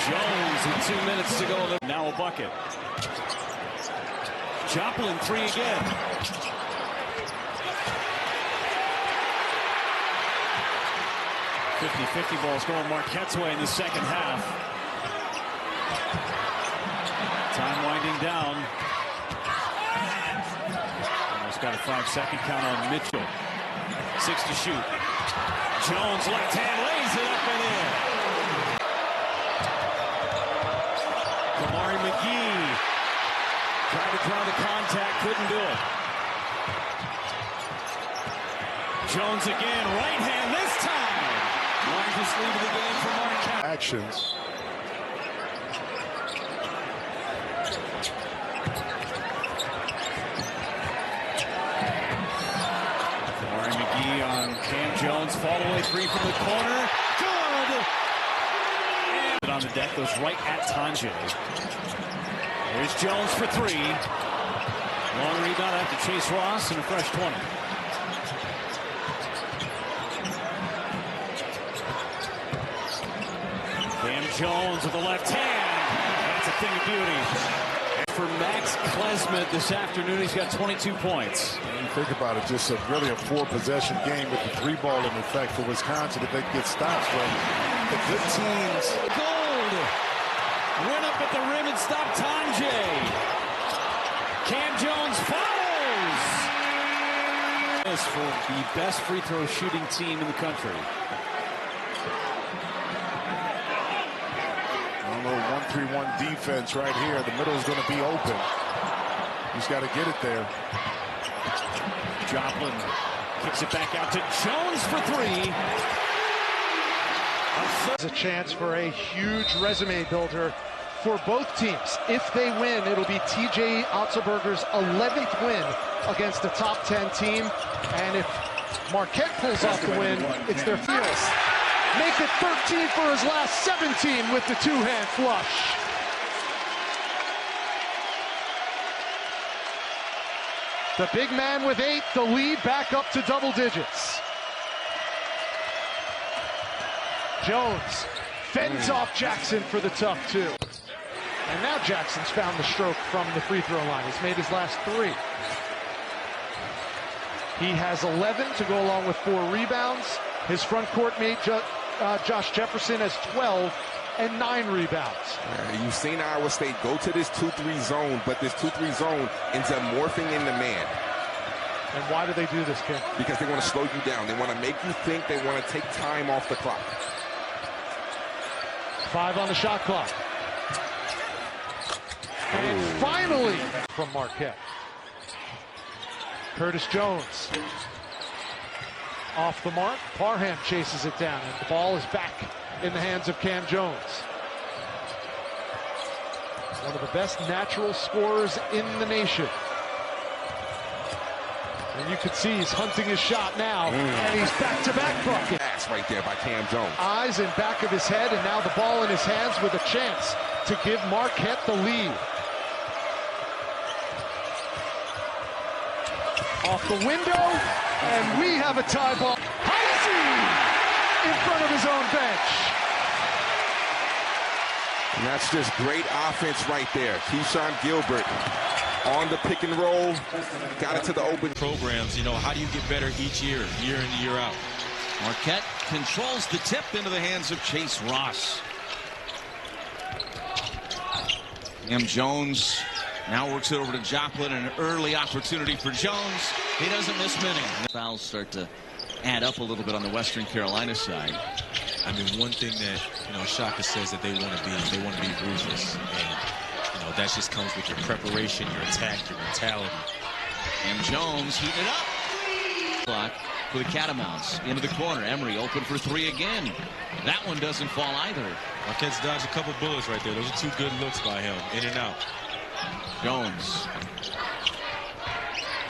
Jones with 2 minutes to go. Now a bucket. Joplin 3 again. 50-50 balls going Marquette's way in the second half. Time winding down. Almost got a 5-second count on Mitchell. 6 to shoot. Jones left hand lays it up and in. Kamari McGee tried to draw the contact, couldn't do it. Jones again, right hand this time. Largest lead of the game for Marquette. Actions. Kamari McGee on Cam Jones, fall away 3 from the corner. Good! And on the deck goes right at Tanjay. There's Jones for 3. Long rebound after Chase Ross and a fresh 20. Cam Jones with the left hand. That's a thing of beauty. For Max Klesmit this afternoon, he's got 22 points. When you think about it, just really a 4-possession game with the 3-ball in effect for Wisconsin if they can get stops. But the good teams. Gold. Went up at the rim and stopped Tanjay. Cam Jones follows. This for the best free throw shooting team in the country. A little 1-3-1 defense right here. The middle is going to be open. He's got to get it there. Joplin kicks it back out to Jones for 3. It's a chance for a huge resume builder for both teams. If they win, it'll be TJ Otzelberger's 11th win against a top 10 team. And if Marquette pulls off the win, it's their fields. Make it 13 for his last 17 with the 2-hand flush. The big man with 8, the lead back up to double digits. Jones fends off Jackson for the tough 2. And now Jackson's found the stroke from the free throw line. He's made his last 3. He has 11 to go along with 4 rebounds. His front court mate, Josh Jefferson, has 12 and 9 rebounds. You've seen Iowa State go to this 2-3 zone, but this 2-3 zone ends up morphing into man. And why do they do this, Kim? Because they want to slow you down. They want to make you think. They want to take time off the clock. 5 on the shot clock. And finally from Marquette. Curtis Jones. Off the mark. Parham chases it down, and the ball is back in the hands of Cam Jones. One of the best natural scorers in the nation. And you can see he's hunting his shot now, and he's back-to-back bucket. That's right there by Cam Jones. Eyes in back of his head, and now the ball in his hands with a chance to give Marquette the lead. Off the window, and we have a tie ball. Heisey in front of his own bench. And that's just great offense right there. Keyshawn Gilbert on the pick and roll, got it to the open. Programs, you know, how do you get better each year in, year out? Marquette controls the tip into the hands of Chase Ross. Cam Jones now works it over to Joplin, an early opportunity for Jones. He doesn't miss many. Fouls start to add up a little bit on the Western Carolina side. I mean, one thing that, you know, Shaka says that they want to be ruthless. And, you know, that just comes with your preparation, your attack, your mentality. And Jones heating it up. Block for the Catamounts. Into the corner. Emery open for three again. That one doesn't fall either. Marquette's dodged a couple bullets right there. Those are two good looks by him. In and out. Jones.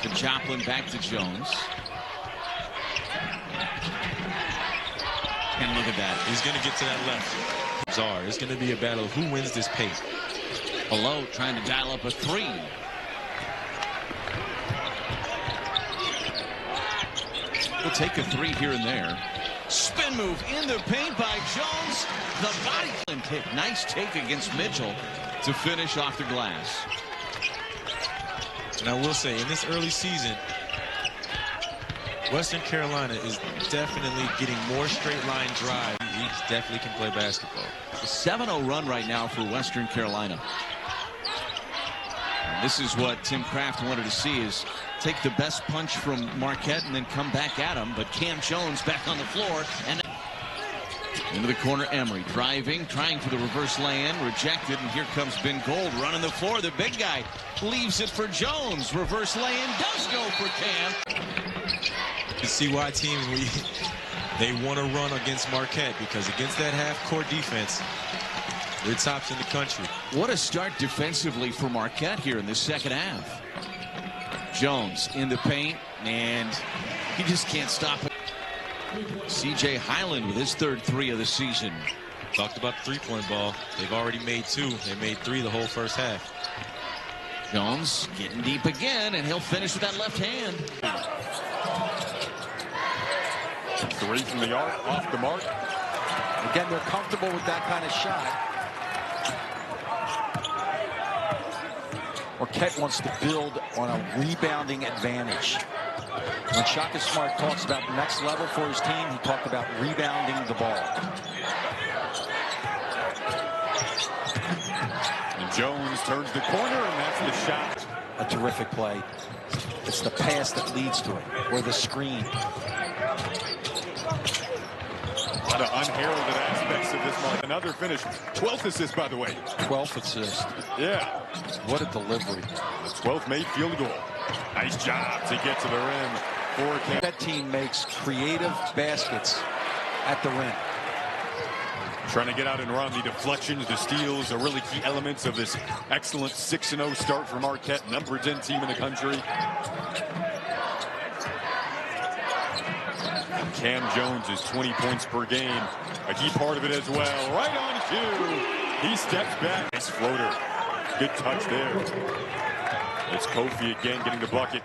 To Joplin, back to Jones. And look at that. He's going to get to that left. Bizarre. It's going to be a battle of who wins this pace. Below trying to dial up a three. We'll take a three here and there. Spin move in the paint by Jones. The body and kick. Nice take against Mitchell to finish off the glass. And I will say, in this early season, Western Carolina is definitely getting more straight line drive. He definitely can play basketball. A 7-0 run right now for Western Carolina. And this is what Tim Kraft wanted to see, is take the best punch from Marquette and then come back at him. But Cam Jones back on the floor and into the corner. Emery driving, trying for the reverse lay-in, rejected, and here comes Ben Gold running the floor. The big guy leaves it for Jones. Reverse lay-in does go for Cam. You see why teams, they want to run against Marquette, because against that half-court defense, they're tops in the country. What a start defensively for Marquette here in the second half. Jones in the paint, and he just can't stop it. C.J. Highland with his third three of the season. Talked about the three-point ball. They've already made two. They made three the whole first half. Jones getting deep again, and he'll finish with that left hand. Three from the arc, off the mark. Again, they're comfortable with that kind of shot. Marquette wants to build on a rebounding advantage. When Shaka Smart talks about the next level for his team, he talked about rebounding the ball. And Jones turns the corner, and that's the shot. A terrific play. It's the pass that leads to it, or the screen. A lot of unheralded aspects of this mark. Another finish. 12th assist, by the way. 12th assist. Yeah. What a delivery. 12th made field goal. Nice job to get to the rim. That team makes creative baskets at the rim. Trying to get out and run. The deflections, the steals are really key elements of this excellent 6-0 start for Marquette, number 10 team in the country. Cam Jones is 20 points per game. A key part of it as well. Right on cue. He steps back. Nice floater. Good touch there. It's Kofi again getting the bucket.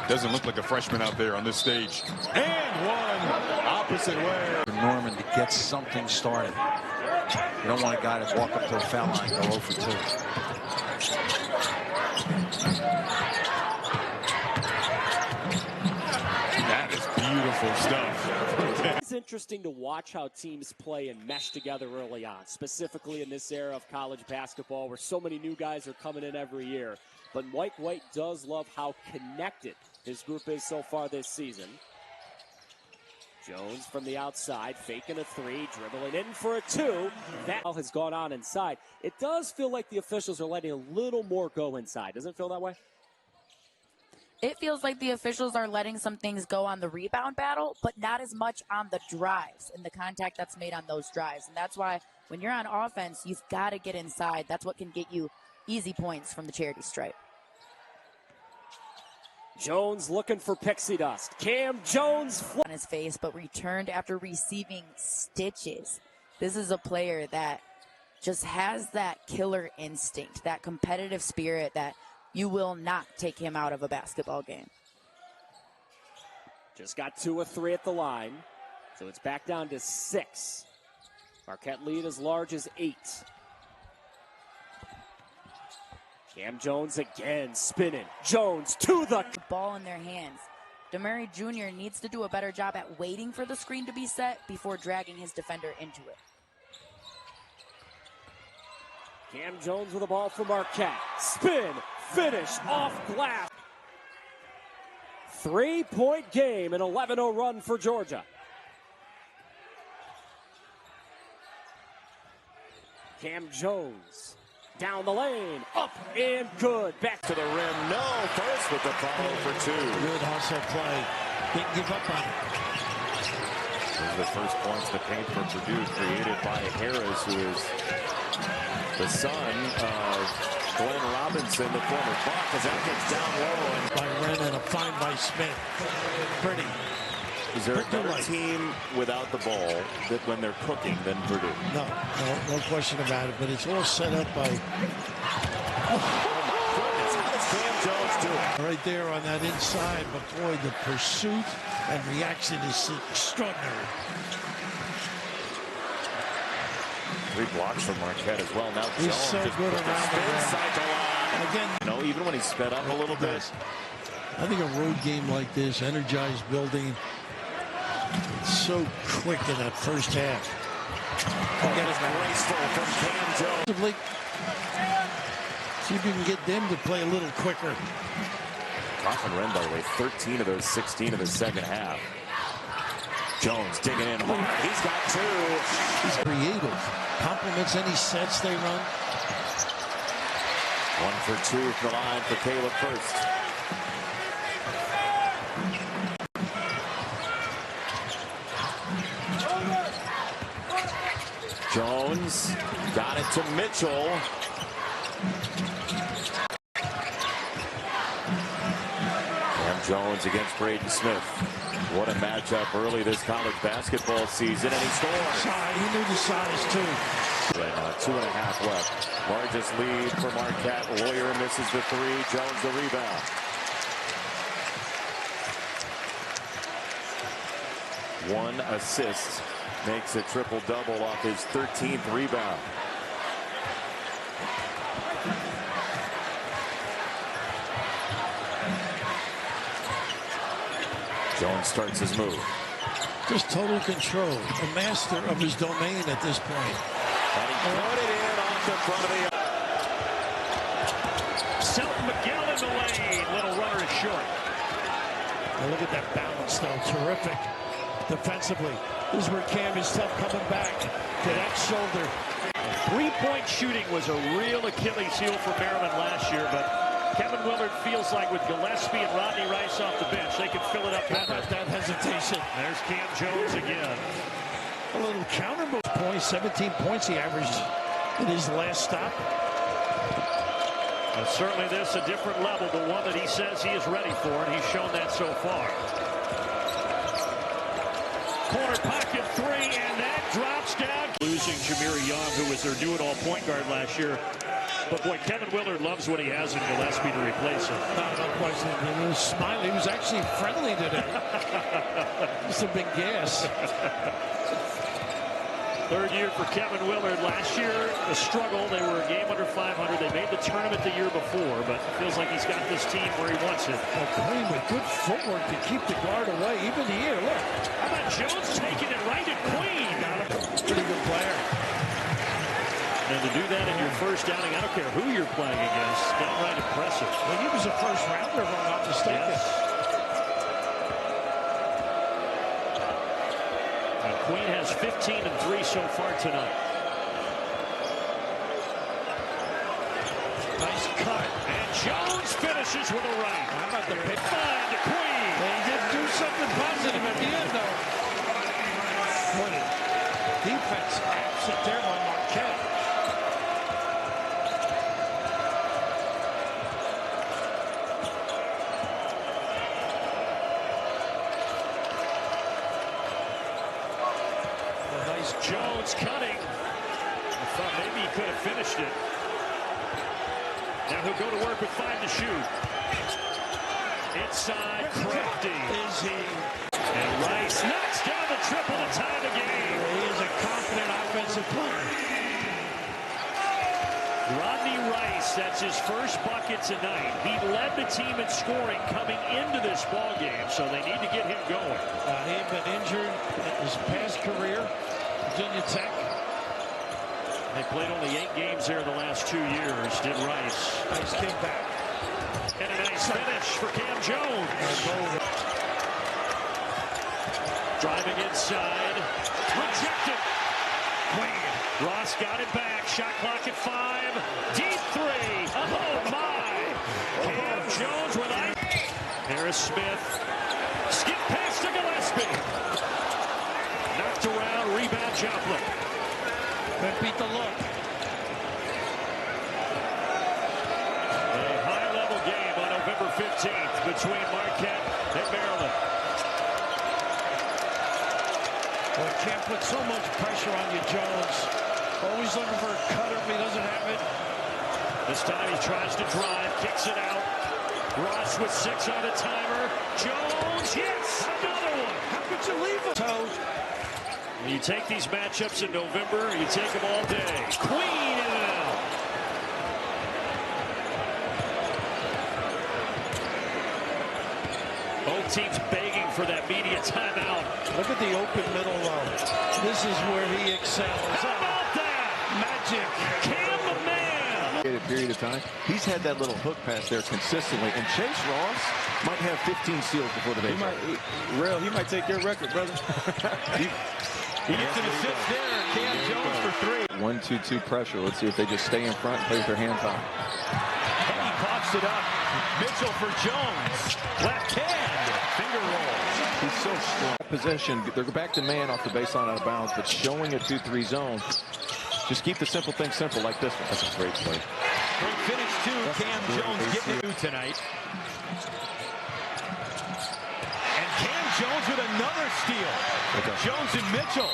Doesn't look like a freshman out there on this stage. And one opposite way. For Norman to get something started. You don't want a guy to walk up to the foul line and go 0 for 2. That is beautiful stuff. It's interesting to watch how teams play and mesh together early on, specifically in this era of college basketball where so many new guys are coming in every year. But Mike White does love how connected his group is so far this season. Jones from the outside, faking a three, dribbling in for a two. That has gone on inside. It does feel like the officials are letting a little more go inside. Doesn't it feel that way? It feels like the officials are letting some things go on the rebound battle, but not as much on the drives and the contact that's made on those drives. And that's why when you're on offense, you've got to get inside. That's what can get you easy points from the charity stripe. Jones looking for pixie dust. Cam Jones on his face, but returned after receiving stitches. This is a player that just has that killer instinct, that competitive spirit that you will not take him out of a basketball game. Just got 2 of 3 at the line, so it's back down to 6. Marquette lead as large as 8. Cam Jones again spinning. Jones to the ball in their hands. DeMurray Jr. needs to do a better job at waiting for the screen to be set before dragging his defender into it. Cam Jones with the ball for Marquette. Spin, finish, off glass. 3-point game, an 11-0 run for Georgia. Cam Jones down the lane, up and good. Back to the rim, no. First with the follow for 2. Good hustle play. Didn't give up on it. Those are the first points in the paint for Purdue, created by Harris, who is the son of Glenn Robinson, the former Buck, as that gets down low. And by Wren and a find by Smith. Pretty. Is there another team without the ball that when they're cooking than Purdue? No question about it, but it's all set up by... Oh my goodness, how does Cam Jones do it? Right there on that inside, but boy, the pursuit and reaction is extraordinary. 3 blocks from Marquette as well. Now He's Jones so just good around the rim. Again, you know, even when he sped up a little bit. I think a road game like this, energized building, it's so quick in that first half. Graceful from Cam Jones. See if you can get them to play a little quicker. Coffin Wren, by the way, 13 of those 16 in the second half. Jones digging in hard. He's got 2. He's creative. Complements any sets they run. 1 for 2 from the line for Caleb First. Jones got it to Mitchell. Cam Jones against Braden Smith. What a matchup early this college basketball season, and he scores. He knew the size, too. Right now, 2.5 left. Largest lead for Marquette. Lawyer misses the 3. Jones the rebound. One assist. Makes a triple-double off his 13th rebound. Jones starts his move. Just total control. A master of his domain at this point. And he put it in off the front of the... Self McGill in the lane. Little runner is short. Now look at that balance, though. Terrific defensively. This is where Cam is tough coming back to that shoulder. 3-point shooting was a real Achilles heel for Maryland last year, but Kevin Willard feels like with Gillespie and Rodney Rice off the bench, they can fill it up better. That hesitation. There's Cam Jones again. A little counter move. 17 points he averaged in his last stop. Certainly this a different level, but one that he says he is ready for, and he's shown that so far. Corner pocket 3, and that drops down. Losing Jameer Young, who was their do-it-all point guard last year. But boy, Kevin Willard loves what he has in Gillespie to replace him. No question. He was smiling. He was actually friendly today. Just a big gas. Third year for Kevin Willard. Last year, a struggle. They were a game under 500. They made the tournament the year before, but it feels like he's got this team where he wants it. Queen with good footwork to keep the guard away, even here. Look. How about Jones taking it right at Queen? Pretty good player. And to do that in your first outing, I don't care who you're playing against, downright impressive. Well, he was a first rounder, if I'm not mistaken. Yes. Queen has 15 and 3 so far tonight. Nice cut, and Jones finishes with a right. How about the pick? Find to Queen. They did do something positive at the end, though. What a defense absent there by Marquette. Jones cutting. I thought maybe he could have finished it. Now he'll go to work with 5 to shoot. Inside, Crafty. Is he? And Rice knocks down the triple to tie the game. He is a confident offensive player. Rodney Rice, that's his first bucket tonight. He led the team in scoring coming into this ball game, so they need to get him going. He had been injured in his past career, Virginia Tech. They played only 8 games there the last 2 years, did Rice. Nice kick back. And a nice finish for Cam Jones. Driving inside, rejected. Ross got it back. Shot clock at 5. Deep 3. Oh, my. Cam Jones with ice. Harris Smith. Skip pass to Gillespie. Knocked around. Rebound Joplin. Couldn't beat the look. A high-level game on November 15th between Marquette and Maryland. Well, can't put so much pressure on you, Jones. Always looking for a cutter if he doesn't have it. This time he tries to drive, kicks it out. Ross with 6 on the timer. Jones, yes, another one. How could you leave him? So, you take these matchups in November, you take them all day. Queen in and out. Both teams begging for that media timeout. Look at the open middle though. This is where he excels. How about that? Magic. Cam the man. A period of time. He's had that little hook pass there consistently, and Chase Ross might have 15 steals before the day. He might take your record, brother. He gets an assist there. Cam Jones for 3. 1-2-2 pressure. Let's see if they just stay in front and play with their hands on. He pops it up. Mitchell for Jones. Left hand. Finger roll. He's so strong. Possession. They're back to man off the baseline out of bounds, but showing a 2-3 zone. Just keep the simple things simple like this one. That's a great play. Great finish, too. Cam Jones getting it tonight. And Cam Jones with another steal. Jones and Mitchell.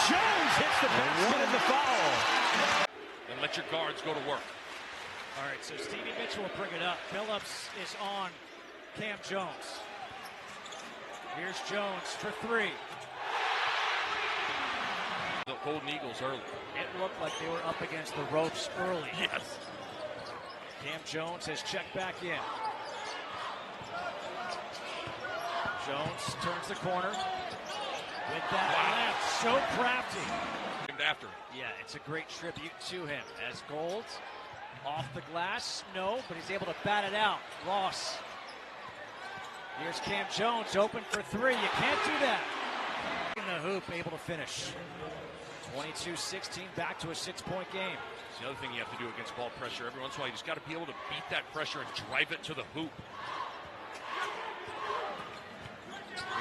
Jones hits the basket and the foul. And let your guards go to work. All right, so Stevie Mitchell will bring it up. Phillips is on Cam Jones. Here's Jones for 3. The Golden Eagles early. It looked like they were up against the ropes early. Yes. Cam Jones has checked back in. Jones turns the corner with that left. So crafty. After. Yeah, it's a great tribute to him. As Gold off the glass, no, but he's able to bat it out. Ross. Here's Cam Jones open for 3. You can't do that. In the hoop, able to finish. 22-16, back to a 6-point game. It's the other thing you have to do against ball pressure. Every once in a while, you just got to be able to beat that pressure and drive it to the hoop.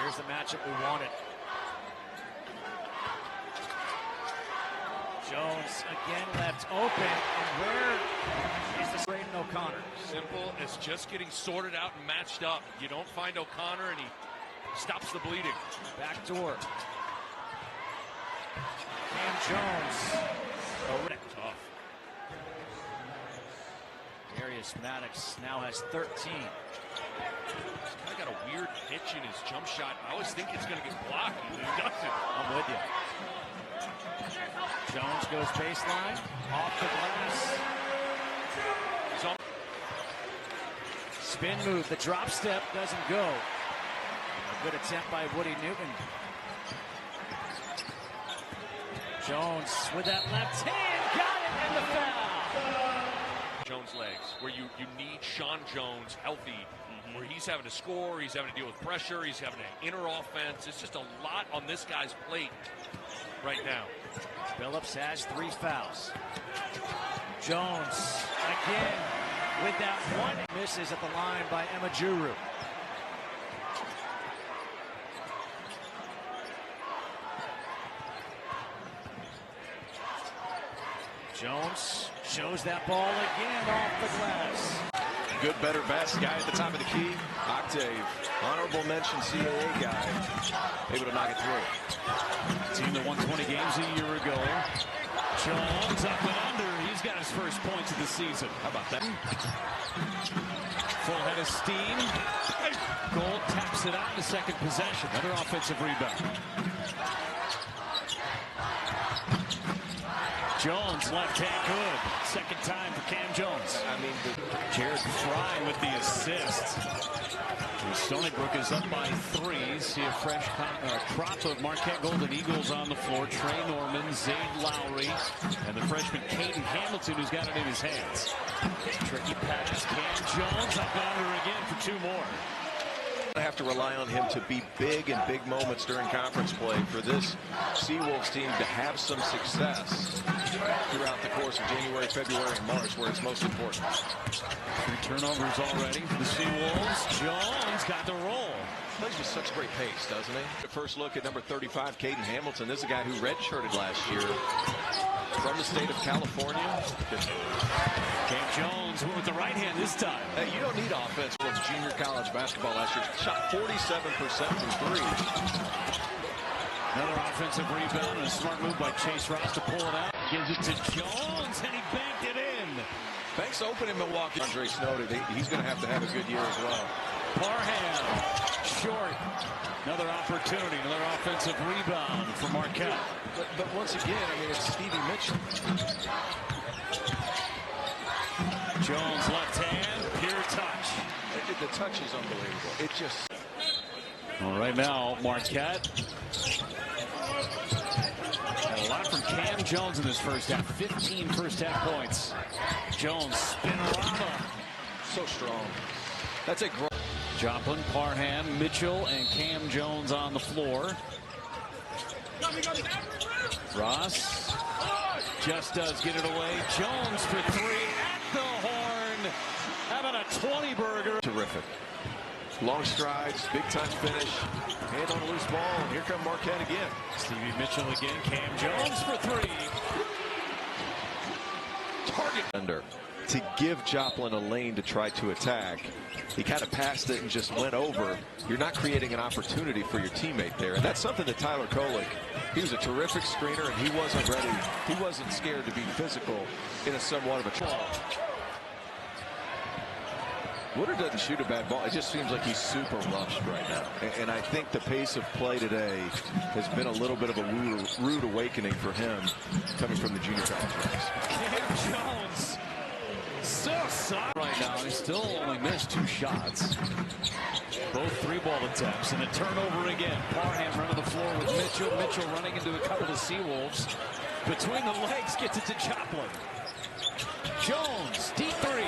Here's the matchup we wanted. Jones again left open, and where is the Braden O'Connor? Simple as just getting sorted out and matched up. You don't find O'Connor, and he stops the bleeding. Back door. Cam Jones. Tough. Darius Maddox now has 13. He's kind of got a weird hitch in his jump shot. I always think it's going to get blocked. He doesn't. I'm with you. Jones goes baseline, off the glass. Spin move, the drop step doesn't go. A good attempt by Woody Newton. Jones with that left hand, got it, and the foul. Jones legs, where you need Sean Jones healthy, where he's having to score, he's having to deal with pressure, he's having an inner offense. It's just a lot on this guy's plate right now. Phillips has 3 fouls. Jones again with that one. Misses at the line by Emma Juru. Jones shows that ball again off the glass. Good, better, best guy at the top of the key. Octave, honorable mention CAA guy, able to knock it through. Team that won 20 games a year ago. Jones up and under. He's got his first points of the season. How about that? Full head of steam. Gold taps it out in the second possession. Another offensive rebound. Jones left hand good. Second time for Cam Jones. I mean, Jared Fry with the assist. Stony Brook is up by 3. See a fresh crop of Marquette Golden Eagles on the floor. Trey Norman, Zayd Lowry, and the freshman Caden Hamilton, who's got it in his hands. Tricky pass. Cam Jones up and under again for 2 more. I have to rely on him to be big in big moments during conference play for this Seawolves team to have some success throughout the course of January, February, and March, where it's most important. 3 turnovers already for the Seawolves. Jones got the roll. Plays with such great pace, doesn't he? The first look at number 35, Caden Hamilton. This is a guy who redshirted last year from the state of California. Cam Jones went with the right hand this time. Hey, you don't need offense from junior college basketball last year. Shot 47% from 3. Another offensive rebound and a smart move by Chase Ross to pull it out. Gives it to Jones, and he banked it in. Banks open in Milwaukee. Andre Snowden, he's going to have a good year as well. Parham, short. Another opportunity, another offensive rebound for Marquette. But once again, I mean, it's Stevie Mitchell. Jones left hand, pure touch. The touch is unbelievable. It just... Well, right now, Marquette. And a lot from Cam Jones in this first half. 15 first half points. Jones, spinorama. So strong. That's a great... Joplin, Parham, Mitchell, and Cam Jones on the floor. Ross just does get it away. Jones for 3 at the horn. Having a 20-burger. Terrific. Long strides, big-time finish. Hand on a loose ball, and here come Marquette again. Stevie Mitchell again. Cam Jones for 3. Target under. To give Joplin a lane to try to attack. He kind of passed it and just went over. You're not creating an opportunity for your teammate there. And that's something that Tyler Kolek, he was a terrific screener, and he wasn't ready. He wasn't scared to be physical in a somewhat of a trial. Woodard doesn't shoot a bad ball. It just seems like he's super rushed right now. And I think the pace of play today has been a little bit of a rude awakening for him coming from the junior college ranks. Cam Jones. So soft right now. He still only missed 2 shots. Both 3-ball attempts and a turnover again. Parham running the floor with Mitchell. Mitchell running into a couple of Seawolves. Between the legs, gets it to Joplin. Jones, deep 3.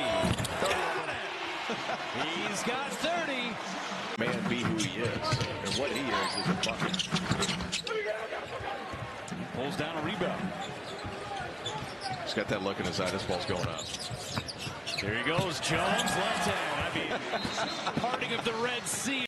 He's got 30. Man, be who he is. And what he is a bucket. Pulls down a rebound. He's got that look in his eye. This ball's going up. There he goes, Jones, left hand. I mean, parting of the Red Sea.